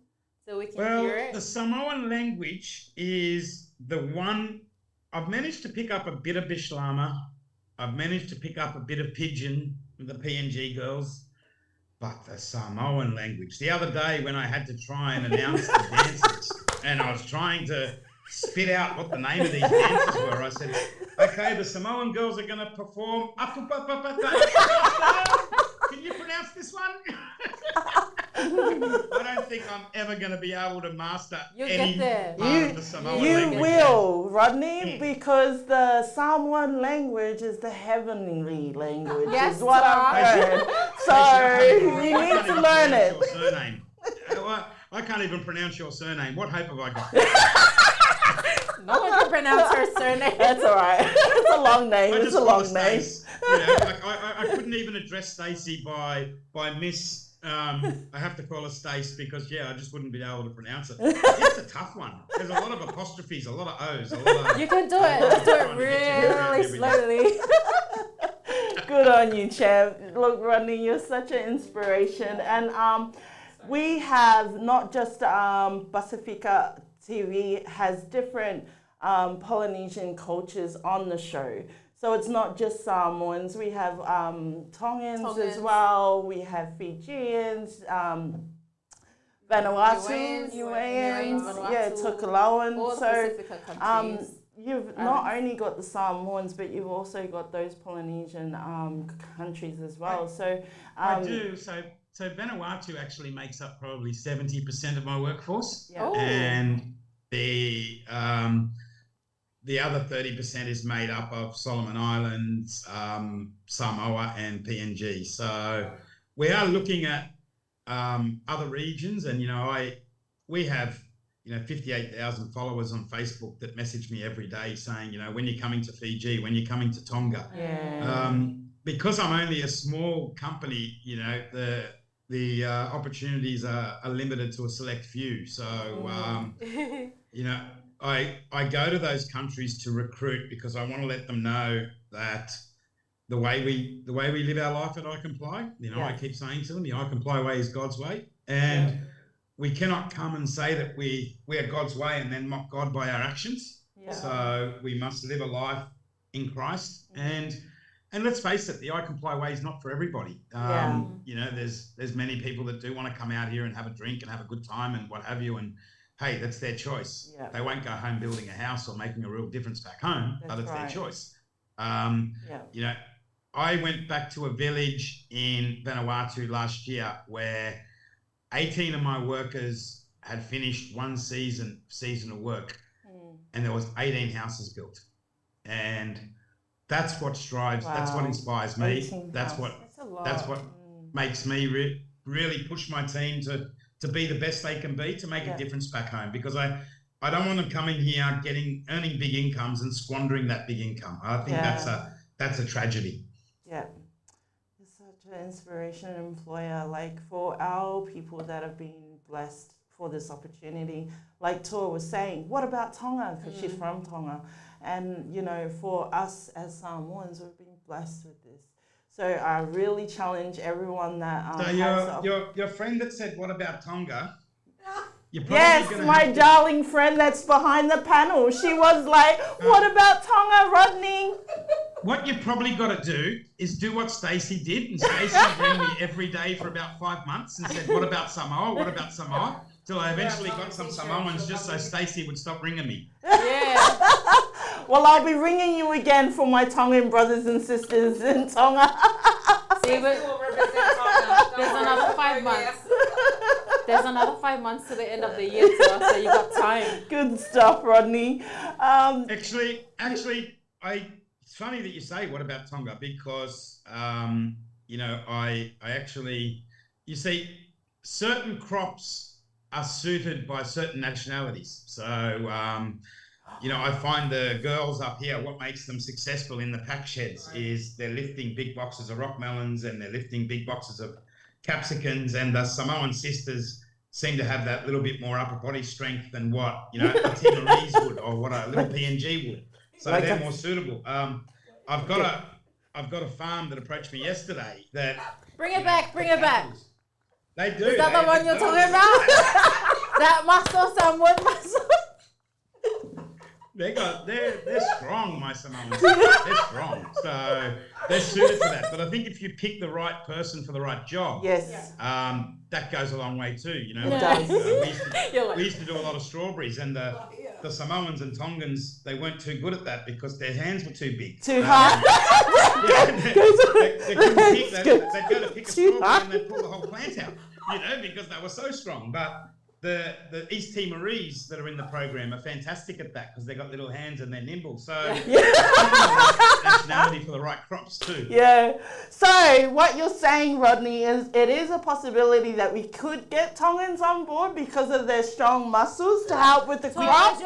so we can hear it? The Samoan language is the one. I've managed to pick up a bit of Bishlama. I've managed to pick up a bit of Pidgin with the PNG girls. But the Samoan language. The other day when I had to try and announce the dances, and I was trying to spit out what the name of these dances were, I said, okay, the Samoan girls are going to perform. Can you pronounce this one? I don't think I'm ever going to be able to master any part of the Samoan language. You will, Rodney, because the Samoan language is the heavenly language, is what I've heard. So you need to learn it. I can't even pronounce your surname. What hope have I got? No one can pronounce her surname. That's all right. It's a long name. It's a long name. I couldn't even address Stacey by Miss. I have to call her Stace because I just wouldn't be able to pronounce it. It's a tough one. There's a lot of apostrophes, a lot of O's. You can do it. Just do it really slowly. Good on you, champ. Look, Rodney, you're such an inspiration. And we have not just Pasifika TV has different Polynesian cultures on the show. So it's not just Samoans. We have Tongans as well. We have Fijians, Vanuatu, Niueans, Tokelauan. So you've not only got the Samoans, but you've also got those Polynesian countries as well. I do. So Vanuatu actually makes up probably 70% of my workforce, and the other 30% is made up of Solomon Islands, Samoa, and PNG. So we are looking at other regions, and we have 58,000 followers on Facebook that message me every day saying, when you're coming to Fiji, when you're coming to Tonga. Because I'm only a small company, the opportunities are limited to a select few. So, I go to those countries to recruit because I want to let them know that the way we live our life at I Comply, I keep saying to them, the I Comply way is God's way. And we cannot come and say that we are God's way and then mock God by our actions. So we must live a life in Christ. And let's face it, the I Comply way is not for everybody. There's many people that do want to come out here and have a drink and have a good time and what have you. And hey, that's their choice. They won't go home building a house or making a real difference back home, but it's their choice. I went back to a village in Vanuatu last year where 18 of my workers had finished one season of work, and there was 18 houses built. And that's what strives. That's what inspires me. That's what makes me really push my team to be the best they can be, to make a difference back home, because I don't want them coming here earning big incomes and squandering that big income. I think that's a tragedy. Yeah. You're such an inspiration employer, like for our people that have been blessed for this opportunity. Like Tua was saying, what about Tonga? Because she's from Tonga. And, for us as Samoans, we've been blessed with this. So I really challenge everyone that so your friend that said, what about Tonga? Yes, my darling friend that's behind the panel. She was like, what about Tonga, Rodney? What you've probably got to do is do what Stacey did. And Stacey rang me every day for about 5 months and said, what about Samoa? What about Samoa? till I eventually got some Samoans just so Stacey would stop ringing me. Yeah. Well, I'll be ringing you again for my Tongan brothers and sisters in Tonga. See, but there's another 5 months. There's another 5 months to the end of the year, so you got time. Good stuff, Rodney. Actually, it's funny that you say what about Tonga, because you know, I actually, you see, certain crops are suited by certain nationalities. So you know, I find the girls up here, what makes them successful in the pack sheds is they're lifting big boxes of rock melons and they're lifting big boxes of capsicums, and the Samoan sisters seem to have that little bit more upper body strength than what, you know, a Timorese would, or what a little PNG would. So they're more suitable. I've got a farm that approached me yesterday that... Bring it back. They do. Is that the one you're talking about? That muscle, some wood muscle. They're strong, my Samoans. They're strong, so they're suited for that. But I think if you pick the right person for the right job, Yes. that goes a long way too. You know, It does. we used to do a lot of strawberries, and the Samoans and Tongans, they weren't too good at that because their hands were too big. Too hard. They couldn't pick. They'd go to pick a strawberry and they'd pull the whole plant out. You know, because they were so strong. But the East Timorese that are in the program are fantastic at that because they've got little hands and they're nimble. So nationality for the right crops too. Yeah. So what you're saying, Rodney, is it is a possibility that we could get Tongans on board because of their strong muscles to help with the crop.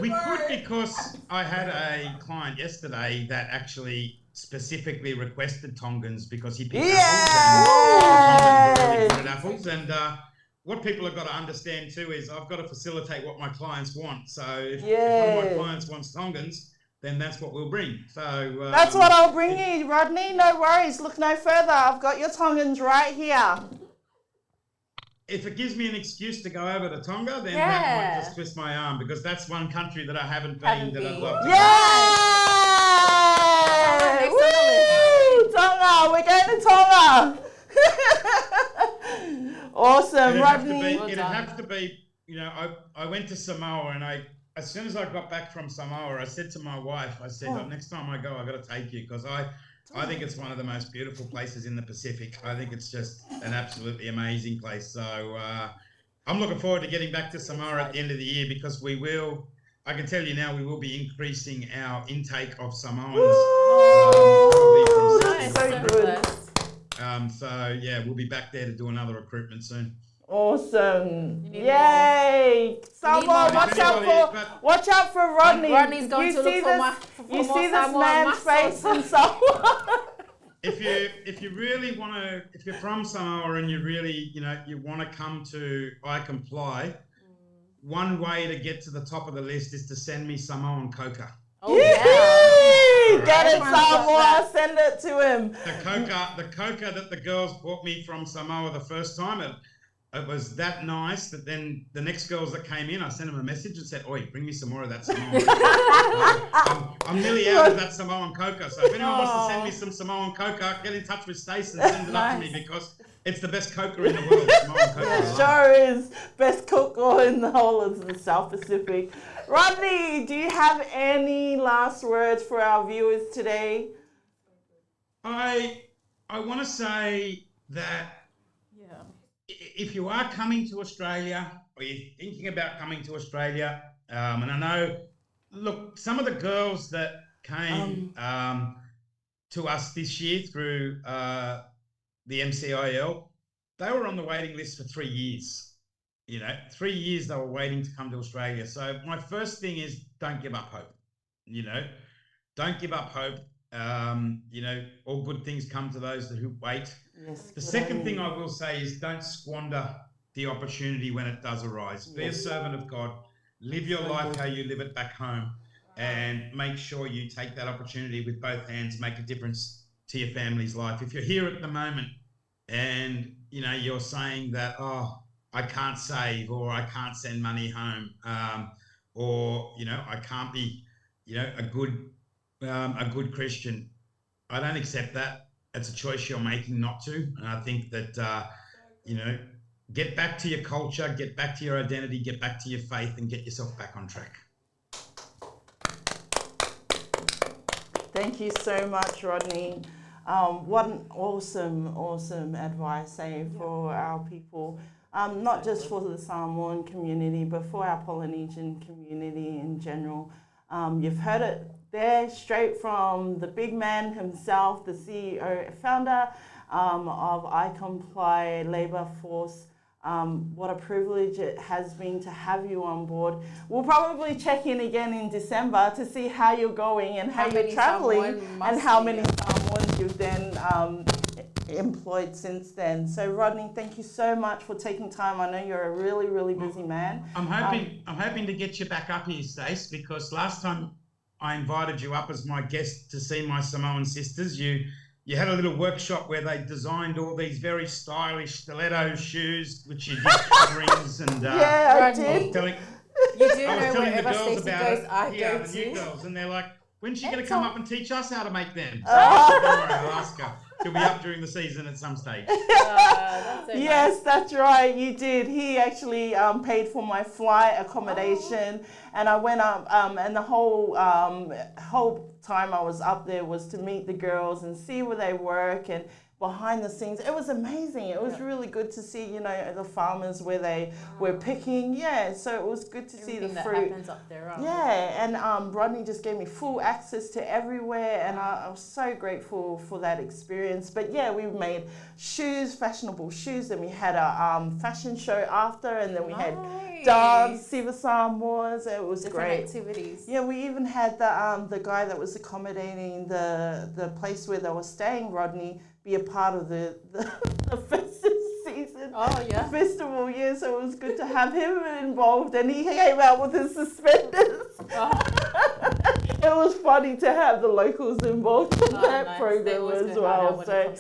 We could, because I had a client yesterday that actually specifically requested Tongans because he picked apples. And what people have got to understand too is I've got to facilitate what my clients want. So if one of my clients wants Tongans, then that's what we'll bring. So that's what I'll bring you, Rodney. No worries. Look no further. I've got your Tongans right here. If it gives me an excuse to go over to Tonga, then that might just twist my arm, because that's one country that I haven't been that I'd love to go. Woo! Tonga, we're going to Tonga. Awesome, Rodney. It'd have to be, you know, I went to Samoa, and as soon as I got back from Samoa, I said to my wife, I said, next time I go, I've got to take you, because I think it's one of the most beautiful places in the Pacific. I think it's just an absolutely amazing place. So I'm looking forward to getting back to Samoa at the end of the year, because I can tell you now, we will be increasing our intake of Samoans. So yeah, we'll be back there to do another recruitment soon. Awesome! Yay! Someone, watch out for Rodney. Rodney's going to look for more. You see this man's face in Samoa. If you really want to, if you're from Samoa and you really, you know, you want to come to I Comply, one way to get to the top of the list is to send me Samoan coca. Oh yeah! Get it, Samoa. Send it to him. The coca that the girls brought me from Samoa the first time, it was that nice that then the next girls that came in, I sent them a message and said, "Oi, bring me some more of that Samoan coca." I'm nearly out of that Samoan coca. So if anyone wants to send me some Samoan coca, get in touch with Stacey and send it up to me, because it's the best coca in the world. Samoan coca. It sure is. Best coca in the whole of the South Pacific. Rodney, do you have any last words for our viewers today? I want to say that if you are coming to Australia, or you're thinking about coming to Australia, and I know, look, some of the girls that came to us this year through the MCIL, they were on the waiting list for 3 years. You know, 3 years they were waiting to come to Australia. So my first thing is, don't give up hope. You know, don't give up hope. You know, all good things come to those who wait. Yes, the second thing I will say is, don't squander the opportunity when it does arise. Be a servant of God. Live your life how you live it back home, and make sure you take that opportunity with both hands. Make a difference to your family's life. If you're here at the moment and, you know, you're saying that, oh, I can't save, or I can't send money home, or, you know, I can't be, you know, a good Christian. I don't accept that. It's a choice you're making not to. And I think that, you know, get back to your culture, get back to your identity, get back to your faith, and get yourself back on track. Thank you so much, Rodney. What an awesome advice, for our people. Not just for the Samoan community, but for our Polynesian community in general. You've heard it there straight from the big man himself, the CEO, founder of I Comply Labour Force. What a privilege it has been to have you on board. We'll probably check in again in December to see how you're going and how you're traveling and how many Samoans you've then employed since then. So Rodney, thank you so much for taking time. I know you're a really, really busy man. I'm hoping to get you back up here, Stace, because last time I invited you up as my guest to see my Samoan sisters, you had a little workshop where they designed all these very stylish stiletto shoes, which you did coverings and yeah, I did. You do know wherever Stacey goes, I go the to. new girls, and they're like, when's she going to come up and teach us how to make them? So don't worry, I'll ask her. She'll be up during the season at some stage. That's so Yes, nice. that's right. You did. He actually paid for my flight accommodation, and I went up. And the whole time I was up there was to meet the girls and see where they work and behind the scenes. It was amazing. It was really good to see, the farmers where they were picking. Yeah, so it was good to see the Everything fruit. that happens up there. Yeah, and Rodney just gave me full access to everywhere, and I was so grateful for that experience. But yeah, we made shoes, fashionable shoes, and we had a fashion show after, and then we had dance, Siva Samoas. It was Different great. activities. Yeah, we even had the guy that was accommodating the place where they were staying, Rodney, be a part of the festive season. Oh, yeah. Festival, yeah, so it was good to have him involved, and he came out with his suspenders. It was funny to have the locals involved in that program as well. So,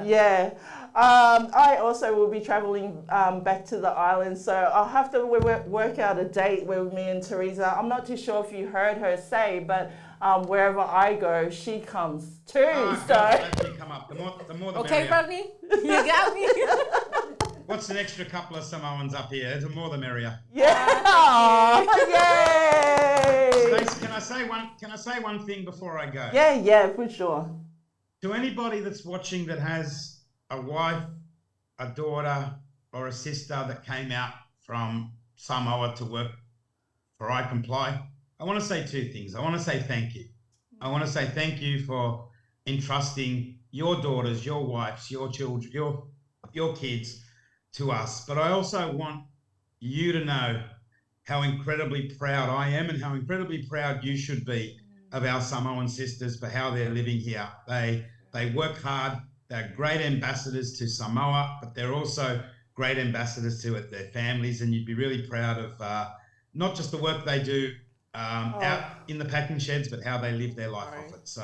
yeah. I also will be travelling back to the island, so I'll have to work out a date with me and Teresa. I'm not too sure if you heard her say, but wherever I go, she comes too. Come up. The more the Okay, merrier. Rodney, you got me. What's an extra couple of Samoans up here? The more the merrier. Yeah! Yay! Stacey, can I say one thing before I go? Yeah, for sure. To anybody that's watching that has a wife, a daughter, or a sister that came out from Samoa to work for I Comply, I want to say two things. I want to say thank you. I want to say thank you for entrusting your daughters, your wives, your children, your kids to us. But I also want you to know how incredibly proud I am and how incredibly proud you should be of our Samoan sisters for how they're living here. They work hard. They're great ambassadors to Samoa, but they're also great ambassadors to their families. And you'd be really proud of not just the work they do out in the packing sheds, but how they live their life off it. So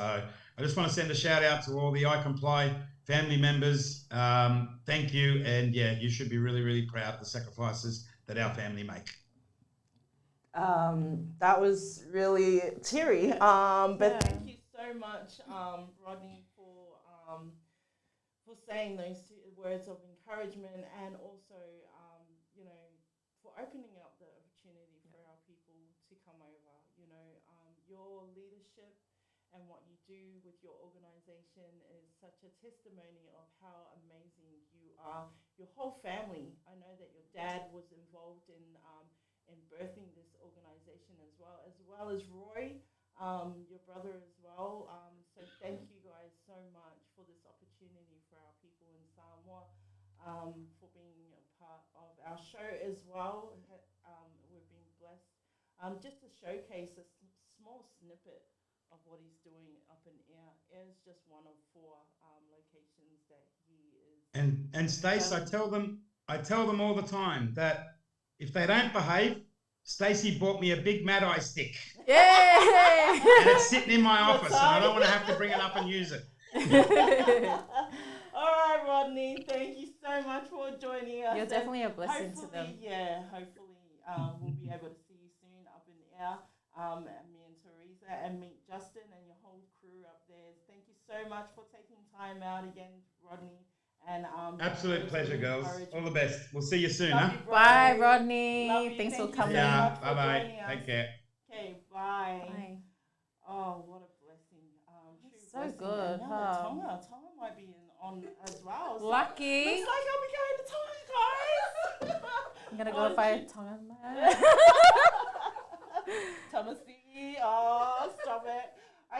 I just want to send a shout out to all the I Comply family members. Thank you. And yeah, you should be really, really proud of the sacrifices that our family make. That was really teary. But thank you so much, Rodney, for saying those words of encouragement, and also, for opening up the opportunity for our people to come over. Your leadership and what you do with your organization is such a testimony of how amazing you are. Your whole family. I know that your dad was involved in birthing this organization as well as Roy, your brother as well. So thank you guys so much for this opportunity for our people in Samoa, for being a part of our show as well. We've been blessed. Just to showcase a small snippet of what he's doing up in air. Air's just one of 4 locations that he is. And Stace, I tell them all the time that if they don't behave, Stacey bought me a big Mad Eye stick. Yay! And it's sitting in my office, and I don't want to have to bring it up and use it. All right, Rodney, thank you so much for joining us. You're definitely a blessing to them. Yeah, hopefully we'll be able to see you soon up in the air. Me and Teresa, and meet Justin and your whole crew up there. Thank you so much for taking time out again, Rodney, And absolute pleasure, girls. All the best. We'll see you soon, Love huh? you, bro. Bye, Rodney. Love you. Thanks for Thank you coming. so Yeah, much for bye-bye. joining us. Take care. Okay, bye. Bye. Oh, what a blessing. True So blessing. good, And now huh? Tonga might be on as well. So Lucky. looks like I'll be going to Tonga, guys. I'm gonna go find Tongan man. Tennessee. Oh, stop it.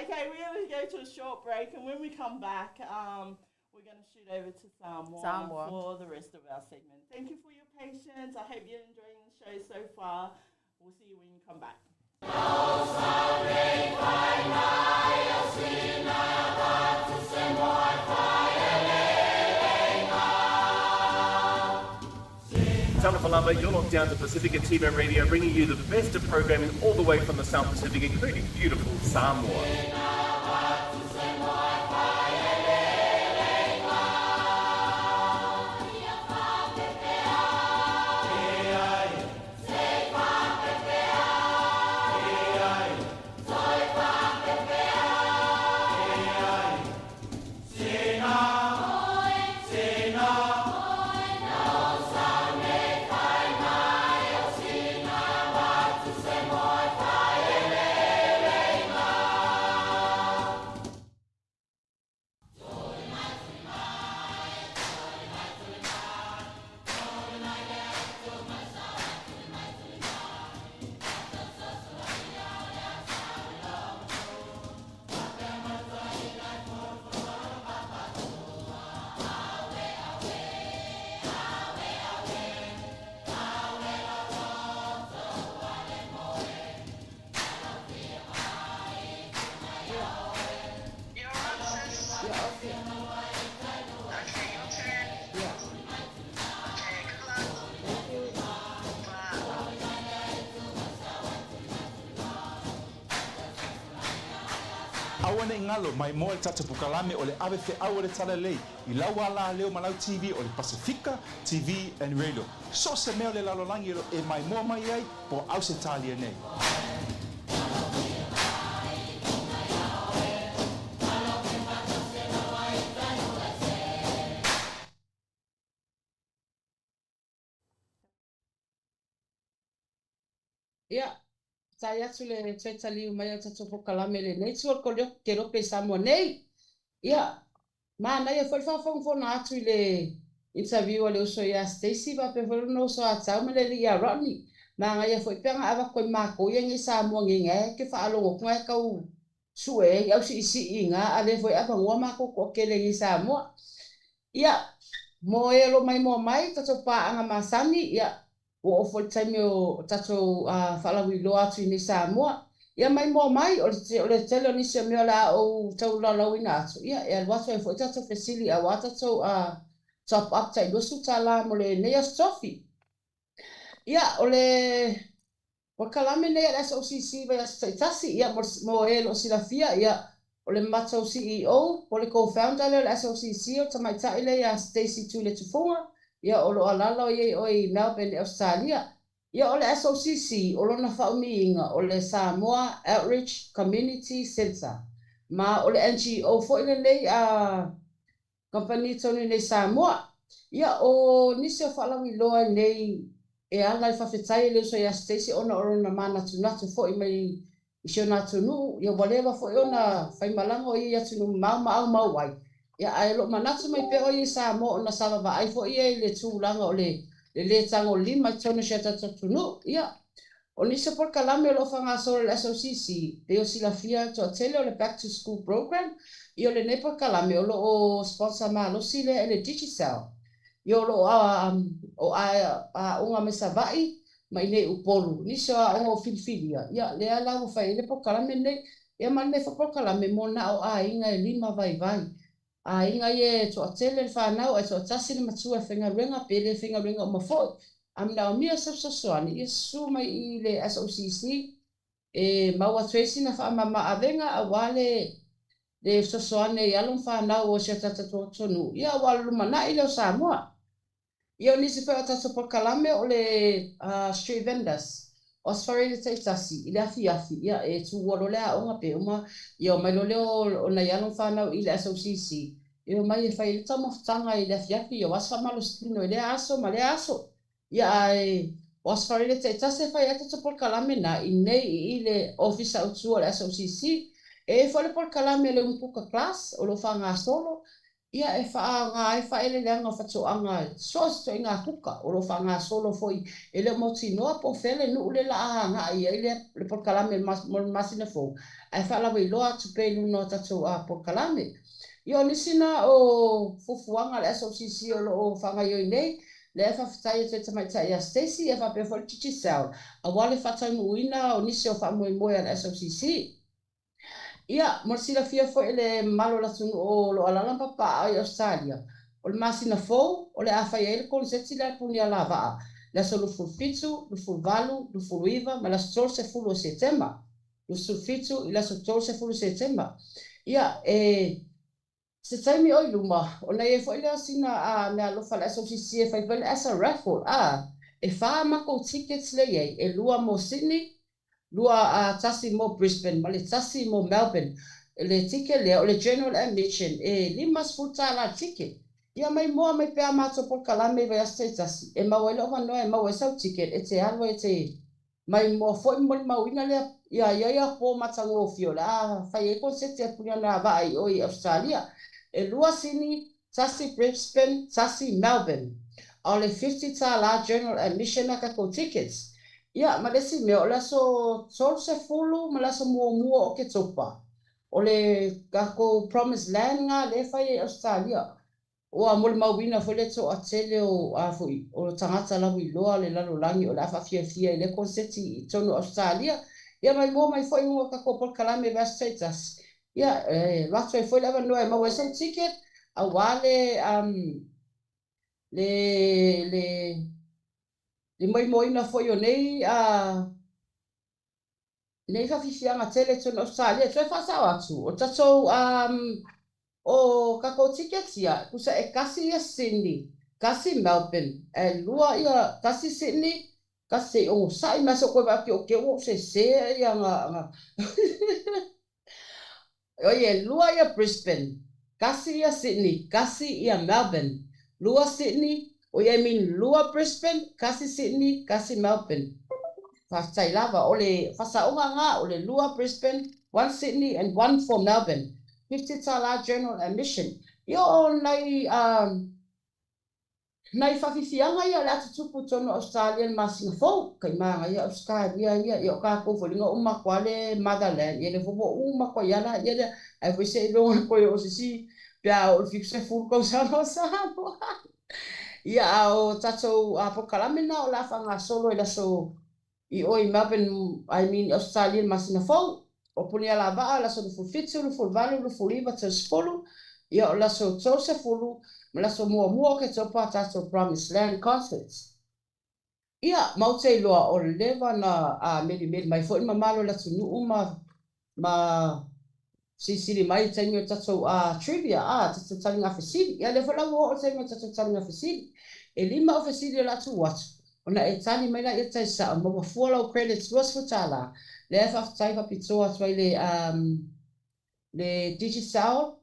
Okay, we're going to go to a short break, and when we come back, we're going to shoot over to Samoa for the rest of our segment. Thank you for your patience. I hope you're enjoying the show so far. We'll see you when you come back. Alofa Lava, you're locked down to Pasifika TV and Radio, bringing you the best of programming all the way from the South Pacific, including beautiful Samoa. Awane ngalo mai mo e tata pukalame o le ave fe au le tala lei I lau ala leo malau TV o le Pasifika TV and Radio. So se meo le lalolangi e mai mua mai ai po au se talia nei. Ia, tai atu le tuetali mai o tato pokalame le nei tuol ko leo ke rope Samoa nei. Ia, mana ia foi whawhongwhona atu le interview a le uso ia Stacey va pe no so atau me le ia Rodney. Manga ia foi penga ava koe mako ia ngi Samoa ngi ke whaalongo kunga kau sue au si inga a le foi ava ngua mako ko ke le ngi Samoa. Ia, mo e lo mai tato pa anga masani ia o foi taimi o tato whalawi lo atu ni Samoa. Ia mai o le tele ni se mea la o tau lalau ina atu. Ia, e alwatu e foi tato fesili a wata tau top up tai dosu tala mo le nea stofi. Ia, o le kalame nea le SOCC vai tasi, ia mo e lo silafia, ia o le matau CEO, o le co-founder le SOCC o tamaitai le ia Stacey Tule Tufunga, ia o lo alala o i Melbourne, Australia. Ia o le SOCC, o lo na whaumiinga o le Samoa Outreach Community Centre. Ma o le NGO fo ile lei company tonu nei Samoa. Ia o nisi o whalawi loa nei e ala I whawhetai leo so ia Stacey ona orona mana tunatu fo I mai I sio nā tunu. Ia walewa fo I ona whaimalango I atunu mau wai. Ia aelo manatu mai pe o I Samoa ona sawa ai fo I le tūlanga o le tango lima tonu sia tata tunu. Ia o nisi por kalame o lo whanga so le SOCC. Te o silafia to tele o le back to school program. Ia le nepo kalame o lo o sponsor ma lo sile le digital. Ia lo unga mesavai mai ne upolu. Nisi o unga o filfilia. Ia le ala o fai le po kalame nei. Ia man ne po kalame mo na o inga e lima vai. A inga ye to atele le whanau e to atasi le matua whengarenga pele whengarenga o mafoi. Amina o mia soani ia su mai I le SOCC e maua Tracy na whaamama avenga a wale le soani I alum whanau o sia tata tonu. Ia walu mana I leo Samoa. Ia o nisi peo tata por kalame o le street vendors. Osfari le taitasi, I le afi, ia e tu walo lea onga pe uma, ia o mai lo leo o na ialong whanau I le SOCC. e mai e fai le tamafutanga i le afiafi o asa malo stino i le aso ma le aso ia ai o asa fai le te tase fai ata ta por kalame na i nei i le ofisa utua le SOCC e fai le por kalame le umpuka class o lo whanga solo ia e wha ele leanga whatoanga sos to inga kuka o lo whanga solo foi e le moti noa po fele nu le la ahanga ia i le por kalame masina fo e wha lawa i loa tupe nuno tatu a por kalame Io nisina o fufuanga le SOCC o lo whanga i nei, le whawhitai te tamaitai a Stacey e whape fo Chichi Seoul. A wale whatai muina o nisi o whamoe moe al SOCC. Ia, morsila fia fo ele malo la tunu o lo alalampa pa ai Australia. O le masina fo, o le awhai ele konseti le puni a lava. Le so lufu fitu, lufu valu, lufu iwa, ma la so se fulu o setema. Lufu fitu, ila so se fulu setema. Ia, se taimi oi luma, o nei e fo ile asina a me alofa la SOCC e fai pele as a raffle, e wha mako tickets le iei, e lua mo Sydney, lua a tasi mo Brisbane, ma le tasi mo Melbourne, le ticket le, o le general admission, e limas futa la ticket. Ia mai moa mai pea mato por kalame vai as te tasi, e mau ele ofa noa e mau e sau ticket, e te alwa e te, mai moa fo i moli mau ina le, ia po matango o fio, fai e konseti a punia na vai oi Australia, e lua Sydney, tasi Brisbane, tasi Melbourne. O le 50 ta la general admission na kako tickets. Ia, ma lesi mea, o laso tol se fulu, ma laso mua o ke topa. O le kako promised land nga le fai e Australia. O a mole mauina foi le to a tele o a foi, o tangata la hui loa le lalo langi o la fa fia i le konseti i tono Australia. Ia mai mua mai foi mua kako por kalame vas teitas. Ia, lato e foi lava noa e mau e sen ticket, a wale le mai moina foi o nei nei fa fisianga tele tono Australia, tue fa sa atu, o tatou o kako ticket ia, kusa e kasi ia Sydney, kasi Melbourne, e lua ia kasi Sydney, kasi o sai maso koe waki o ke o se ia nga Oye, lua ia Brisbane, kasi ia Sydney, kasi ia Melbourne. Lua Sydney, oye min lua Brisbane, kasi Sydney, kasi Melbourne. Fasai lava, ole fasaunga nga, ole lua Brisbane, one Sydney and one for Melbourne. 50 tala general admission. Yo nai fafifianga ia le atutupu tono Australian masina fo, kai maa ia Australia ia i o kako folinga uma kwale motherland, ia le fopo uma kwa iana, ia le ai foi se longa koe o sisi, pia o fixe full ko sano sano. Ia o tato a pokalamina o la fanga solo i laso i oi Melbourne, I mean Australian masina fo, o puni ala vaa laso lufu fitu, lufu valu, lufu liva, spolu, ia o laso tose fulu, Malaso mua ke topa tato promised land concerts. Ia, maute loa o lewa na meri mai fo ima malo la tunu ma sisiri mai taingo tato trivia, tato talinga fasili. Ia lewa la o taingo tato talinga fasili. E lima o fasili la tu watu. Ona e tani mai na ia tai sa, ma fuala o credits was futala. Le fa tai pa pitoa twai le digital,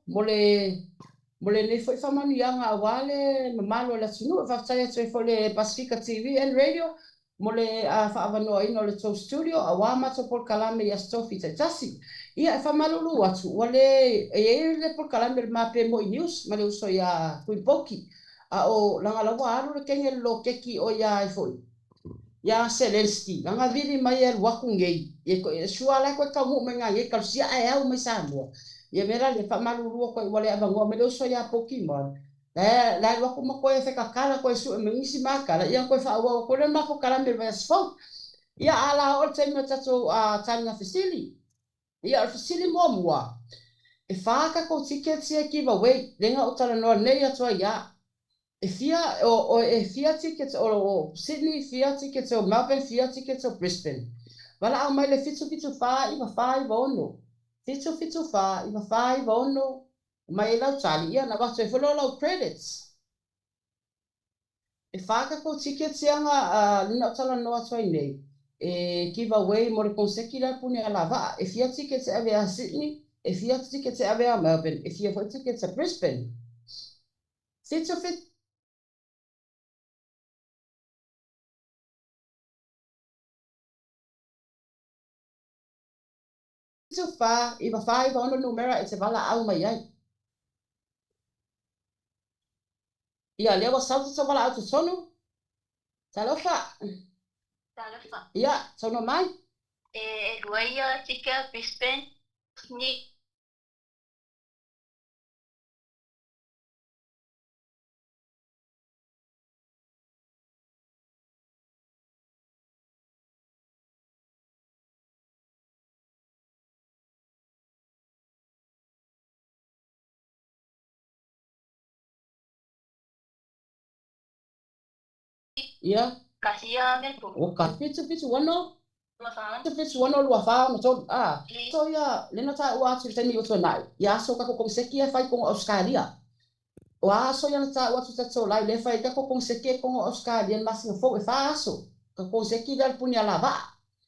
Mole ne foi famanianga awale mamalo la tunu fa tsaya tsoi fo le Pasifika TV and radio mole fa avano ino le to studio awama to por kalame ya stofi tasi ia fa malulu atu wale le por kalame ma pe mo news male uso ya kuipoki o langa la waru le kenge lo keki o ya foi ya Zelensky langa vili mai el wakungei e suala ko ka mo menga e ka sia e au mai sambo Ia mera le whamarurua koe wale abangoa me leo soia Pokemon. La wako ma koe whekakala koe su e mengisi makala. Ia koe whaua o kore mako karame vai asfalt. Ia ala o te ino tato tanga fasili. Ia o fasili mua. E whaaka ko tickets ia giveaway. Lenga o tala noa nei atua ia. E fia tickets o Sydney, fia tickets o Melbourne, fia tickets o Brisbane. Wala au mai le fitu wha iwa ono. Fitu fa, iwa fa iwa ono, mai lau tali ia na watu e whelo lau credits. E whaka ko tickets ianga lina o tala noa toi nei. E giveaway mo re konseki la puni ala waa. E fia tickets e ave a Sydney, e fia tickets e ave a Melbourne, e fia tickets a Brisbane. Fitu fa I va fa I va ono numera e se vala au mai ai. Ia lewa sautu sa vala au tu sonu. Talofa. Ia, sono mai. Luaya tika Brisbane ni Ia. kasia Melbourne. O ka fitu wano. Fitu wano lua fa no to so ia lena ta ua tu tani o tonai. Ia so ka ko seki e fai ko Australia. O aso ia ta ua tu so lai le fai ka ko seki ko Australia mas no fo e fa aso. Ka ko seki dal punya lava.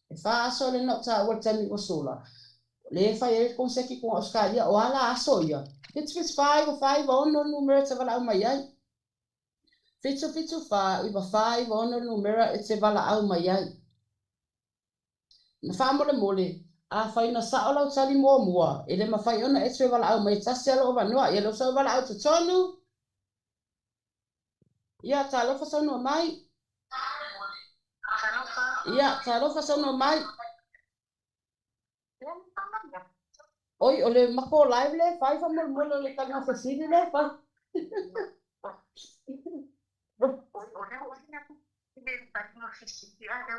E fa aso le no ta ua tani o sola. Le fai e ko seki ko Australia o ala aso ia. It's 5 ono numero te vala mai ai. Fitu fa iba 5 ono numero e te vala au mai ai. Na fa mole a fai na sa ola tali mua ele ma fai ona e te vala au mai tasi alo ova noa ia lo sa vala au te tonu. Ia ta lo fa sa no mai. Ia ta lo fa sa no mai. Oi ole mako live le fai fa mole le tanga fa sini le fa.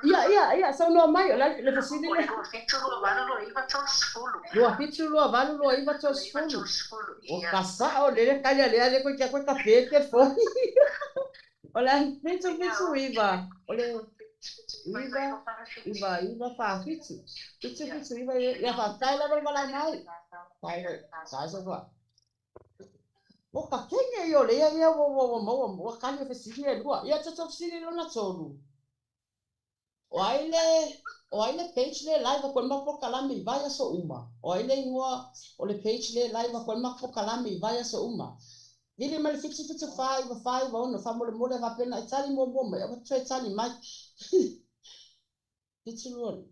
Ia, so no mai le fasili le. Lo valu lo iva to skulu. O kasa o le kaya le ko kia ko ka pete fo. Ola fitu iva. Ole iva fa fitu. Fitu iva ia fa tai la vala mai. Tai so fa. O ka kenge yo le ia wo ka le fasili le lua. Ia to fasili lo na tolu. O aile page le live ko mapo kalami vai so uma. O aile ngua o le page le live ko mapo kalami vai so uma. Dile mal fitu 5 ono fa mole va pena itali mo me o tre tali mai. Fitu lo.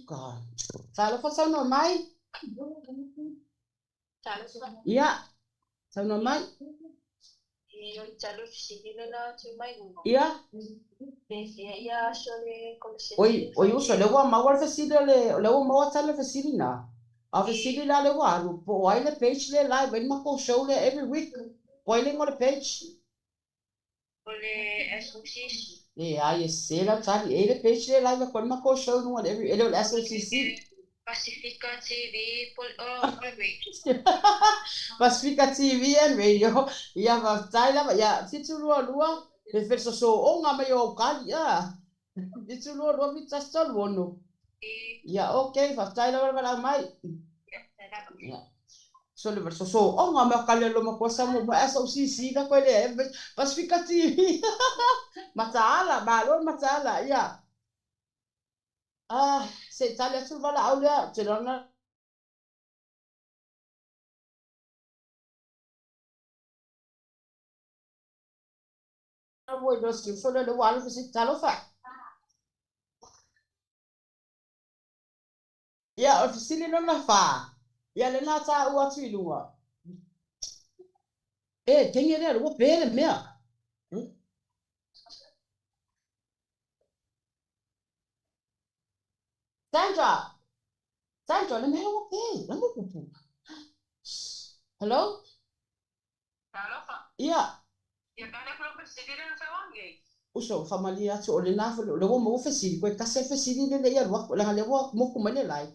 Ka. Salo fa sa no mai. Ia. Sa no mai. Ia. Oi uso le wa mawar fasili le wa mawa tale fasili na. A fasili la le wa po ai le page le live ben mako show le every week. Boiling on the page. Ole SOCC. Ai se la tali e le page le live ko mako show no every ele SOCC. Pasifika TV radio. Pasifika TV and radio. Ia va taila ia fitu lua. Le feso so onga me o kali ia. Fitu lua mi tasol wono. Ia okay, va taila va mai. Ia. So le verso so onga me kali lo mo kosa mo SOCC da ko le Pasifika TV. Matala, matala ia. Se tale sul vala aula ce l'hanno voi lo schifo le uguali così te lo fa. Ia o fisili non la fa. Ia le nata ua tuilua. Tengi le ua pere mea. Sandra, le mea ua pere. Le mo pupu. Hello? Ia. Uso famali atu o le na le wo mo fesili ko ka se fesili le ia ro la le wo mo ku mele lai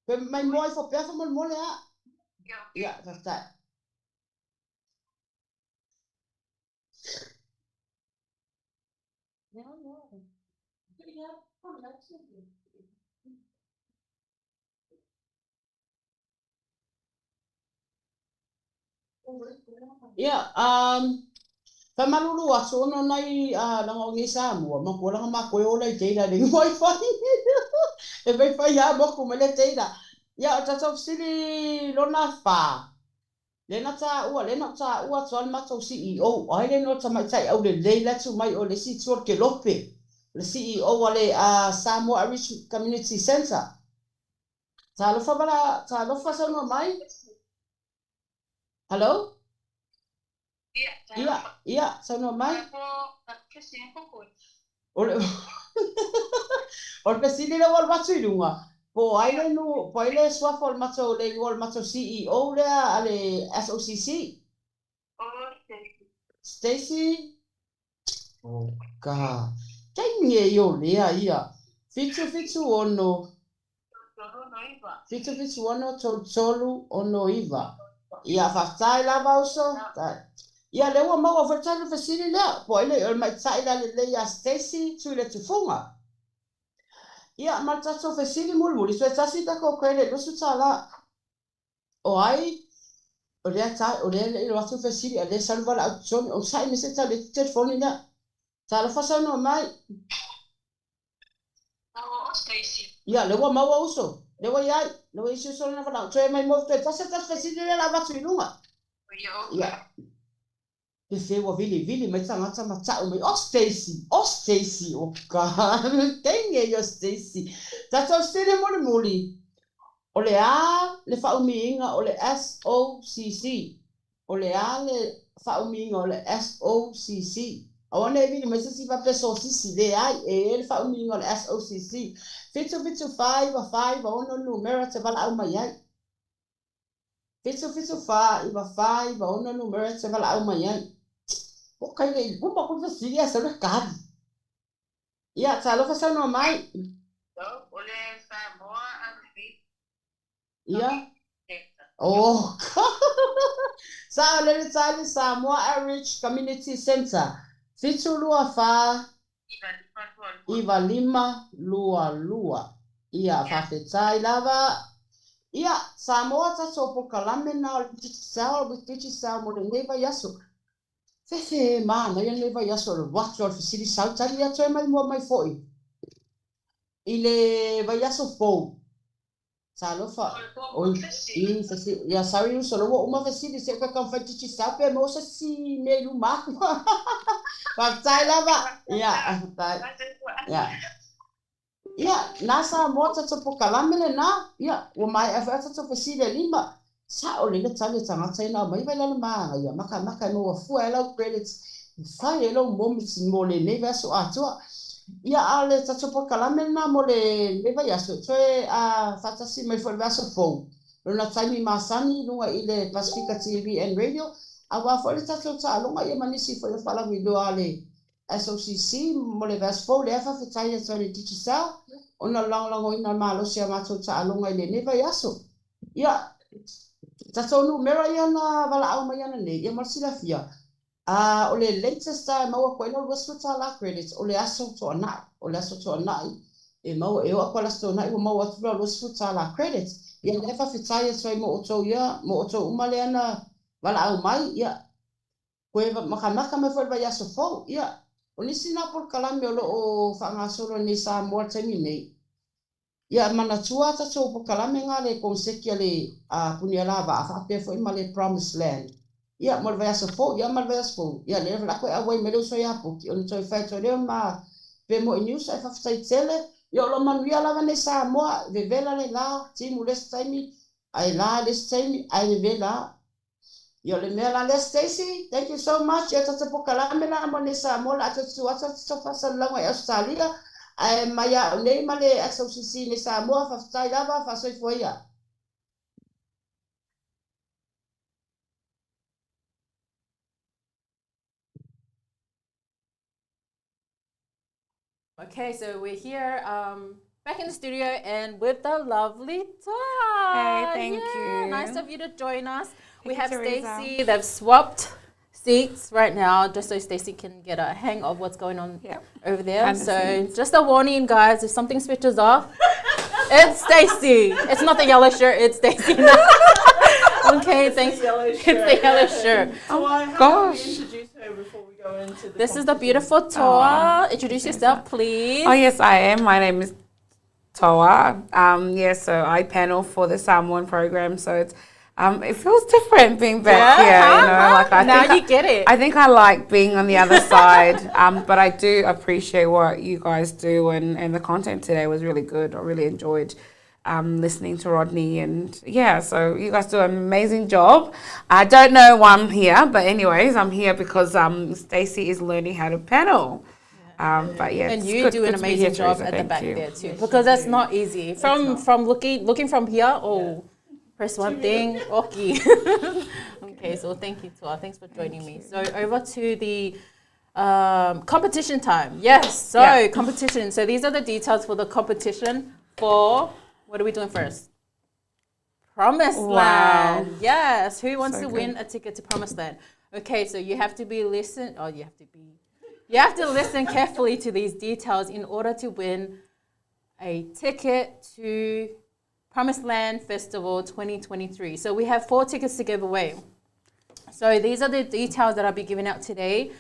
pe mai mo fo pe fa mo le a ia ta fa malulu aso no nai la ngi sa mo ma ko la ma ko o le teida le wifi e vai fa ya mo ku mele teida ia ta so sili lo na fa Lena ta ua tuan matou CEO. Ai le no tamai tai au le leila tu mai o le si tuor ke lope. Le CEO ale Samoa Rich Community Center. Ta alofa sa no mai. Hello? Ia, sa no mai. Ole pesili le wal matu ilunga. Po aile no, po aile swafo al matou le wal matou CEO le ale SOCC. Stacy. Oh God. Kainge yo lea ia. Fitu ono. Fitu ono tolu ono iva. Ia fatai lava uso. Ia le wa mau fatai fasili le. Po ile mai tai la le ia Stacy tu le tufunga. Ia maltato fasili mulmuli. So tasi ta ko kwele lo sutala. O ai o le watu fasili ale salva la action o sai mi se ta le telefoni na. Ta fa sa no mai. Ia le wa mau uso. Le wa ia, le wa isu so na fa. So mai mo te tasi ta fasili le la watu ilunga. Ia. Ke se wa vili mai tanga mata mai Stacy o ka tenge yo Stacy ta so stele moli o le a le fa uminga o le SOCC o le a le fa uminga o le SOCC awane vili mai se va peso sisi le ai e le fa uminga o le SOCC fitu 5 ono numero te vala au mai ai fitu 5 ono numero te vala au mai ai. Okay, le bupa ko fasili asa le kad. Ia talo fa no mai. Ole Samoa Ia. Oh. Sa le tali Samoa Rich Community Center. Fitu lua fa. Iva lima lua. Ia fa fetai lava. Ia Samoa ta sopo kalame na o titi sa mo le neva yaso. Fefe mana ia leva ia solo watu al fisili sautari ia toe mai mua mai foi. Ile vai ia so fo. Salofa. O in fesi ia sari solo uma fisili se ka kan fati sa pe mo si me lu ma. Pa tai lava. Ia. Ia nasa mota to pokalamele na. Ia o mai afata to fisili lima. Sa o le tale tanga tsena mai vai la ma ya maka no fu ela credits sai elo moments mo le neva so atua ya ale ta chopo kalame na mo le neva ya so tsoe a fatasi mai for vaso fo lo tsami masani no ile Pasifika TV and radio awa fo le ta tsa lo mai manisi fo le fala video ale SOCC mo le vaso fo le fa fa ya so le tisa ona lang ina malo sia ma tsa lo ngai le neva ya so ya tato numero ia na wala au mai ana nei ia marsila fia o le latest time mau ko ino hospital la credits o le aso to na e mau e o kwala sto na i mau atu lo hospital la credits ia le fa fitaia so mo o umale ana wala au mai ia ko maka me foi vai aso fo ia o ni sina por kalame o fa nga solo ni sa mo temi nei. Ia mana tua ta so po kalame ngale konseki ale a punia va fa pe foi male promised land. Ia mo vai aso fo ia le la ko awai me so ia po ki on so fa to le ma pe mo news fa fa tele yo lo man via la ne sa mo ve vela le la ti mu le staimi ai la le staimi ai vela yo le me la le Stacy thank you so much ya ta po kalame la mo ne sa mo la ta so fa sa la wa Australia. Maya nei male SOCC ne Samoa fa stai lava fa soi foia. Okay, so we're here back in the studio and with the lovely Toa. Hey, thank you. Nice of you to join us. We have Teresa. Stacey. They've swapped seats right now just so Stacey can get a hang of what's going on over there. So just a warning, guys, if something switches off, it's Stacey. It's not the yellow shirt, it's Stacey now. Okay, thanks. It's the yellow shirt. Oh my gosh. Introduce her before we go into the This is the beautiful Toa. Introduce yourself, please. Oh, yes, I am. My name is Toa. So I panel for the Samoan program. So it's It feels different being back here, you know. Like Now you get it. I think I like being on the other side, but I do appreciate what you guys do, and the content today was really good. I really enjoyed listening to Rodney, and yeah, so you guys do an amazing job. I don't know why I'm here, but anyways, I'm here because Stacey is learning how to pedal. But yeah, and you do an amazing job at the back there too, because that's not easy. From looking from here, press one thing, okay. Okay, so thank you, Tua. Thanks for joining me. So over to the competition time. Yes, so competition. So these are the details for the competition for, what are we doing first? Promised Land. Yes, who wants to win a ticket to Promised Land? Okay, so you have to listen carefully to these details in order to win a ticket to Promised Land Festival 2023. So we have 4 tickets to give away. So these are the details that I'll be giving out today.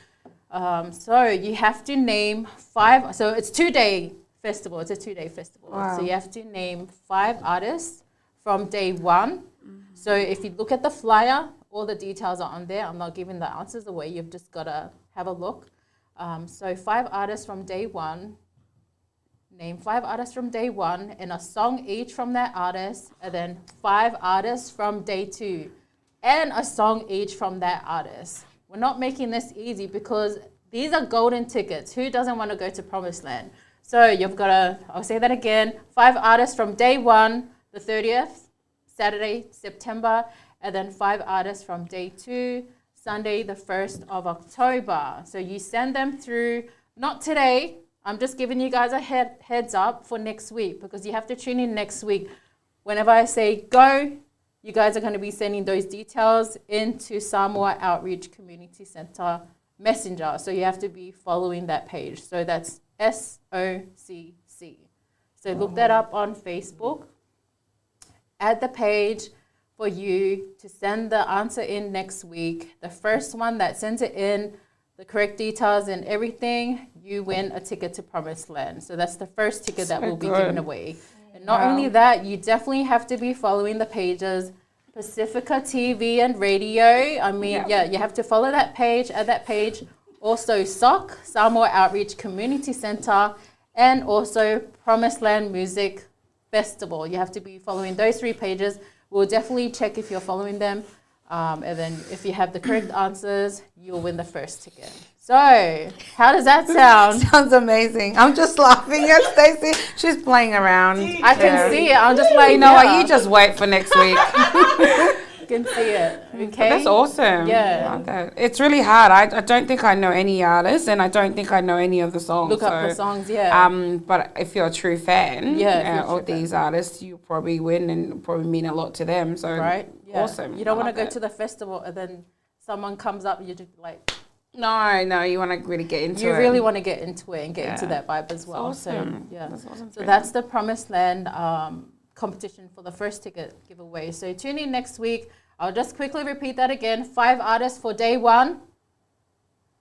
So you have to name 5. So it's 2-day festival. It's a 2-day festival. Wow. So you have to name 5 artists from day 1. Mm-hmm. So if you look at the flyer, all the details are on there. I'm not giving the answers away. You've just got to have a look. So 5 artists from day 1. Name 5 artists from day 1 and a song each from that artist, and then 5 artists from day 2 and a song each from that artist. We're not making this easy because these are golden tickets. Who doesn't want to go to Promised Land? So you've got to, I'll say that again, 5 artists from day 1, the 30th, Saturday, September, and then 5 artists from day 2, Sunday, the 1st of October. So you send them through, not today. I'm just giving you guys a heads up for next week, because you have to tune in next week. Whenever I say go, you guys are going to be sending those details into Samoa Outreach Community Centre Messenger. So you have to be following that page. So that's SOCC. So look that up on Facebook. Add the page for you to send the answer in next week. The first one that sends it in, the correct details and everything, you win a ticket to Promised Land. So that's the first ticket that will be given away. And not only that, you definitely have to be following the pages, Pasifika TV and radio. I mean, you have to follow that page, add that page. Also SOCC, Samoa Outreach Community Centre, and also Promised Land Music Festival. You have to be following those 3 pages. We'll definitely check if you're following them. And then if you have the correct answers, you'll win the first ticket. So, how does that sound? Sounds amazing. I'm just laughing at Stacey. She's playing around. I can see it. I'm just like, you know what? You just wait for next week. You can see it. Okay. That's awesome. Yeah. It's really hard. I don't think I know any artists, and I don't think I know any of the songs. Look up the songs, yeah. But if you're a true fan of these artists, you probably win and probably mean a lot to them. So awesome. You don't want to go to the festival and then someone comes up and you're just like, no, you want to really get into it. You really want to get into it and get into that vibe as well. Awesome. So, That's awesome. So that's the Promised Land competition for the first ticket giveaway. So tune in next week. I'll just quickly repeat that again. 5 artists for day 1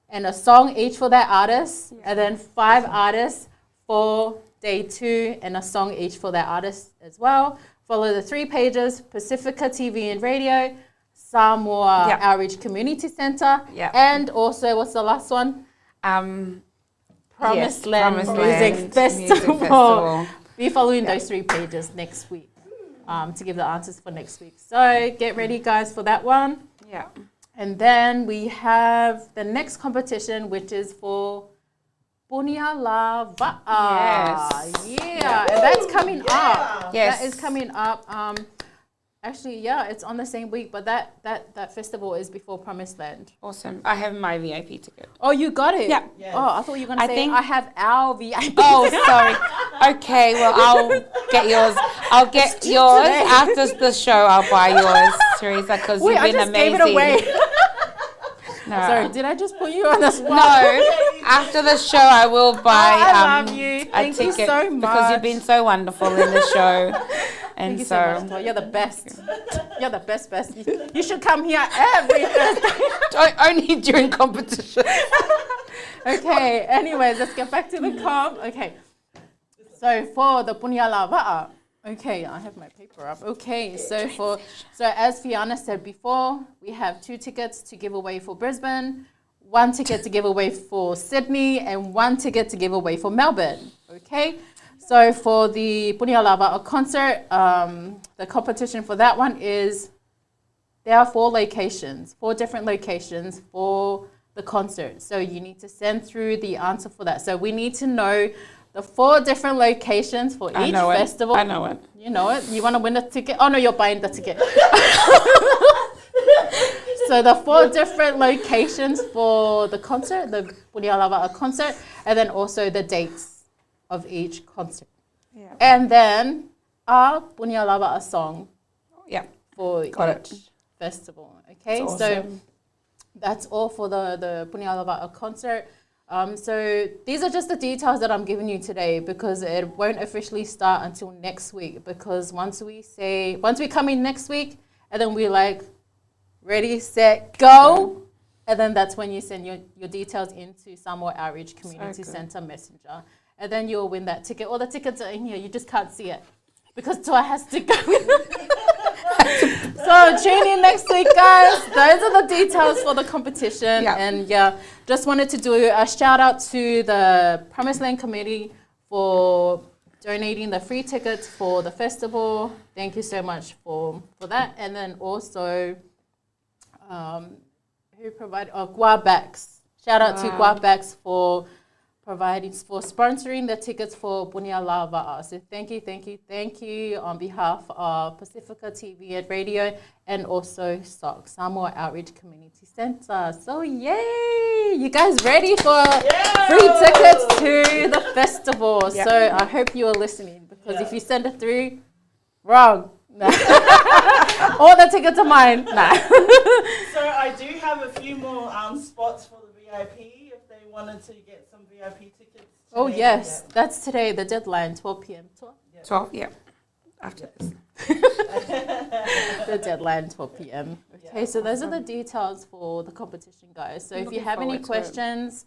and a song each for that artist. And then 5 artists for day 2 and a song each for that artist as well. Follow the 3 pages, Pasifika TV and radio, Samoa Outreach Community Centre, and also, what's the last one? Promised Land Music Festival. Be following those 3 pages next week to give the answers for next week. So get ready, guys, for that one. Yeah. And then we have the next competition, which is for Punia La Va'a. Yeah, and that's coming up. Yes. That is coming up. Actually, it's on the same week, but that festival is before Promised Land. Awesome. I have my VIP ticket. Oh, you got it? Yeah. Yes. Oh, I thought you were going to say, I have our VIP. Oh, sorry. Okay, well, I'll get yours. I'll get yours after the show. I'll buy yours, Teresa, because you've been amazing. Gave it away. No. Sorry, did I just put you on the spot? No, after the show I will buy I love you. a Thank ticket you so much. because you've been so wonderful in the show. And Thank you so much, Toy. You're the best. You're the best. You should come here every Thursday. Only during competition. Okay, anyways, let's get back to the comp. Okay, so for the Punia La Va'a, Okay, I have my paper up. Okay, so as Fiona said before, we have 2 tickets to give away for Brisbane, 1 ticket to give away for Sydney, and 1 ticket to give away for Melbourne. Okay, so for the Punia Lava concert, the competition for that one is there are 4 locations, 4 different locations for the concert. So you need to send through the answer for that. So we need to know the 4 different locations for each festival. I know it. You know it? You want to win the ticket? Oh, no, you're buying the ticket. So the 4 different locations for the concert, the Punia Lava concert, and then also the dates of each concert. Yeah. And then a Punia Lava song for each festival. Okay, That's so awesome. that's all for the Punia Lava concert. So these are just the details that I'm giving you today because it won't officially start until next week, because once we come in next week and then we're like, ready, set, go, and then that's when you send your details into Samoa Outreach Community Centre Messenger, and then you'll win that ticket. All the tickets are in here, you just can't see it because Tua has to go. So tune in next week, guys. Those are the details for the competition. And just wanted to do a shout out to the Promised Land Committee for donating the free tickets for the festival. Thank you so much for that. And then also, who provided? Guabax. Shout out to Guabax for sponsoring the tickets for Punia Lava. So thank you on behalf of Pasifika TV and Radio and also SOCC, Samoa Outreach Community Centre. So yay! You guys ready for free tickets to the festival? Yeah. So I hope you are listening, because if you send it through, wrong. All the tickets are mine. So I do have a few more spots for the VIP. Wanted to get some VIP tickets today. Oh yes, that's today, the deadline, 12 p.m. 12, yeah. After this. The deadline, 12 p.m. Okay, so those are the details for the competition, guys. So if you have any questions,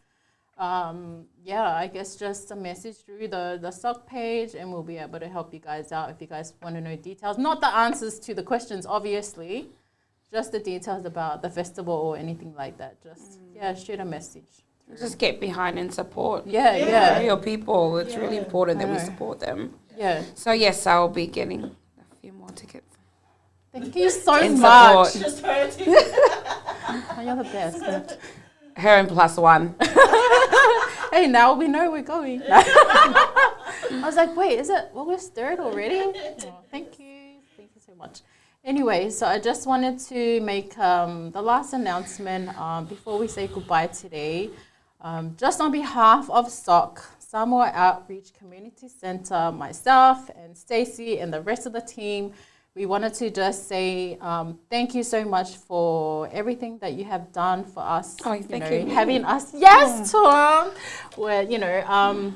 I guess just a message through the SOCC page and we'll be able to help you guys out if you guys want to know details. Not the answers to the questions, obviously, just the details about the festival or anything like that. Just, shoot a message. Just get behind and support your people. It's really important that we support them. Yeah. So yes, I'll be getting a few more tickets. Thank you so In much. support. Just heard you. Oh, you're the best. Her and +1. Hey, now we know we're going. I was like, wait, is it August 3rd already? Oh, thank you so much. Anyway, so I just wanted to make the last announcement before we say goodbye today. Just on behalf of SOCC, Samoa Outreach Community Centre, myself and Stacey and the rest of the team, we wanted to just say thank you so much for everything that you have done for us. Oh, thank you. Having us, yes, Tom. Where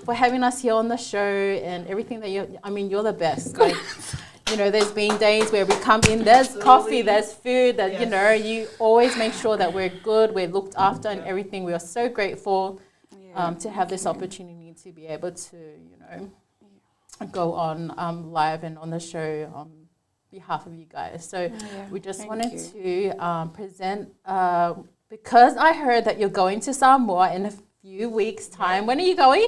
for having us here on the show and everything that you're the best. Like, there's been days where we come in, there's coffee, there's food, that, you always make sure that we're good, we're looked after and everything. We are so grateful to have this opportunity to be able to, go on live and on the show on behalf of you guys. So we just wanted to present, because I heard that you're going to Samoa in a few weeks' time. When are you going?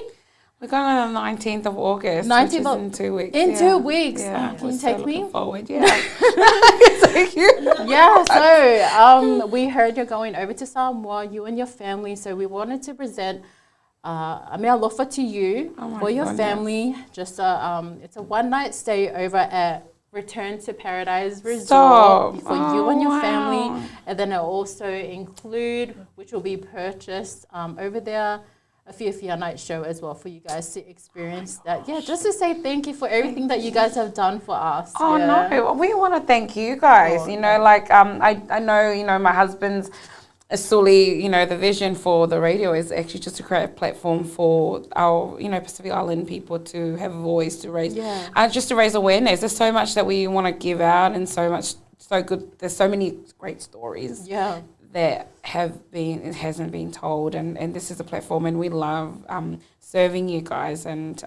We're going on the 19th of August, 19th which is in 2 weeks. In 2 weeks. Yeah. Can you take me? Forward, yeah. Thank you. Yeah, so we heard you're going over to Samoa, you and your family, so we wanted to present a mea alofa to you for your family. Just it's a one-night stay over at Return to Paradise Resort for you and your family, and then it'll also include, which will be purchased over there, a Fiafia night show as well for you guys to experience that. Yeah, just to say thank you for everything that you guys have done for us. Oh, no, we want to thank you guys. I know, my husband's solely, the vision for the radio is actually just to create a platform for our, Pacific Island people to have a voice to raise, just to raise awareness. There's so much that we want to give out and so good. There's so many great stories. Yeah. That hasn't been told, and this is a platform, and we love serving you guys, and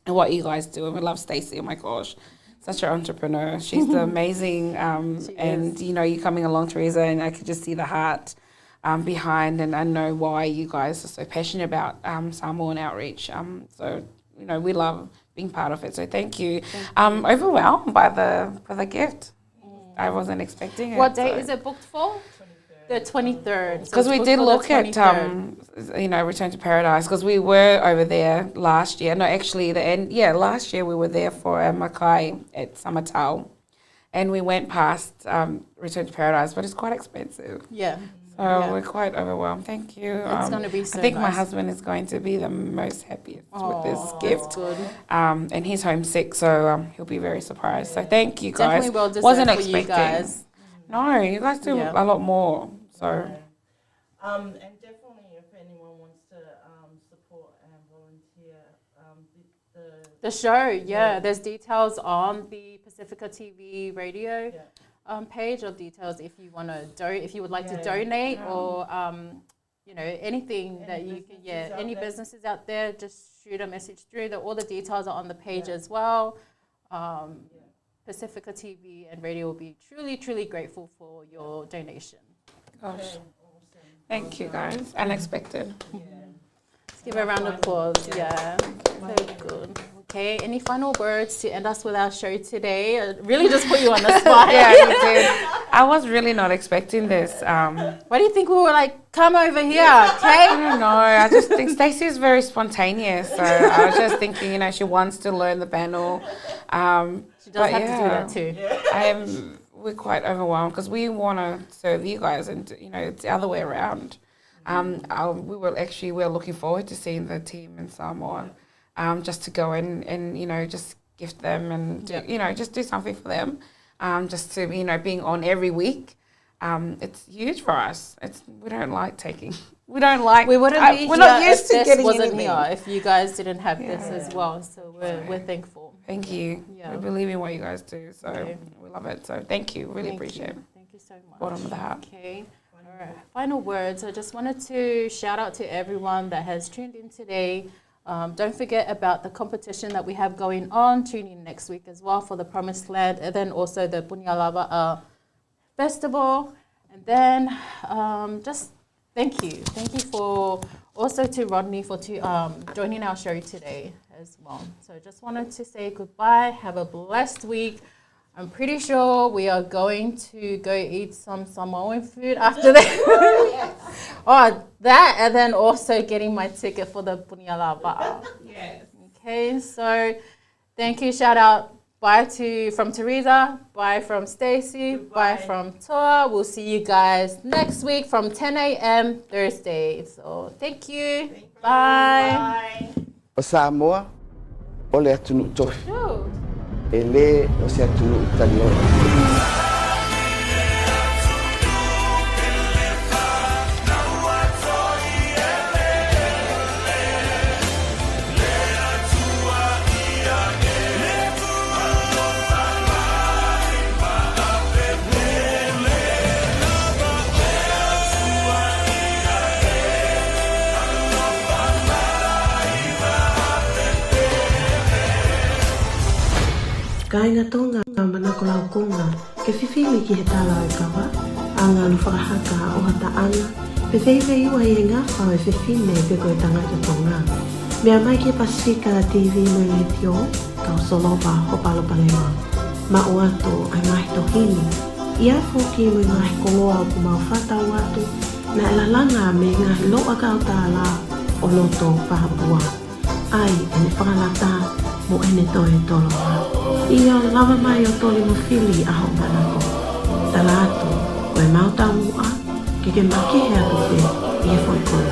and what you guys do. And we love Stacey. Oh my gosh, such an entrepreneur. She's amazing. And you know, you're coming along, Teresa, and I could just see the heart behind, and I know why you guys are so passionate about Samoan outreach. So you know, we love being part of it. So thank you. Overwhelmed by the gift. I wasn't expecting it. What date is it booked for? The 23rd. Because we did look at, you know, Return to Paradise, because we were over there last year. No, actually, last year we were there for a makai at Samatau, and we went past Return to Paradise, but it's quite expensive. Yeah. So we're quite overwhelmed. Thank you. It's going to be so I think nice. My husband is going to be the most happiest with this gift. Good. And he's homesick, so he'll be very surprised. So thank you guys. Definitely well deserved Wasn't for expecting. you guys. No, you guys do a lot more. So. And definitely, if anyone wants to support and volunteer, the show, there's details on the Pasifika TV radio page, or details if you want to if you would like to donate, or you know, anything that you can. Any businesses out there, just shoot a message through. All the details are on the page as well. Pasifika TV and radio will be truly, truly grateful for your donation. Gosh. Thank you, guys. Unexpected. Let's give a round of applause. Yeah, so good. Okay, any final words to end us with our show today? I really just put you on the spot. Yeah, you did. I was really not expecting this. Why do you think we were like, come over here, okay? I don't know. I just think Stacey is very spontaneous. So I was just thinking, you know, she wants to learn the panel. She does have to do that too. We're quite overwhelmed because we want to serve you guys, and you know, it's the other way around. We're looking forward to seeing the team in Samoa, just to go in and you know, just gift them and you know, just do something for them, just to, you know, being on every week. It's huge for us. We don't like taking. We don't like. We wouldn't be we're here not used if to this getting wasn't anything. here. If you guys didn't have this as well, so we're thankful. Thank you. Yeah. We believe in what you guys do, so we love it. So thank you. Really appreciate it. Thank you so much. Bottom of the heart. Okay. All right. Final words. I just wanted to shout out to everyone that has tuned in today. Don't forget about the competition that we have going on. Tune in next week as well for the Promised Land, and then also the Punyalava Festival. And then just thank you. Thank you for also to Rodney for joining our show today as well. So just wanted to say goodbye. Have a blessed week. I'm pretty sure we are going to go eat some Samoan food after that. That, and then also getting my ticket for the Punyalava. Yes. Okay, so thank you. Shout out. Bye from Teresa. Bye from Stacey. Bye from Toa. We'll see you guys next week from 10 a.m. Thursday. So thank you. Bye. O Samoa, o le atunu tofi. E le o se atunu italiano. Kainga Tonga manako Aokonga ke whiwhiwi ki he tala o kawa a ngā lu whakahaka o hataanga pe whewhe iwa i e ngā whau e whiwhine pe koe tangata Tonga. Mea mai ki Pasifika TV mo i tio ka o solopa hopalopa lewa. Ma o ato ai mahi tohini. Ia whoki mo i ngahi koloa o kumau whatau atu na elalanga me ngahi loa ka o tāla o loto pahapua. Ai ene whakalata mo ene toe toloa. Ia lava mai o toli mo whili a ho manako. Tala atu, o e mautau ua, ke makihe atu te, i e whaikoa.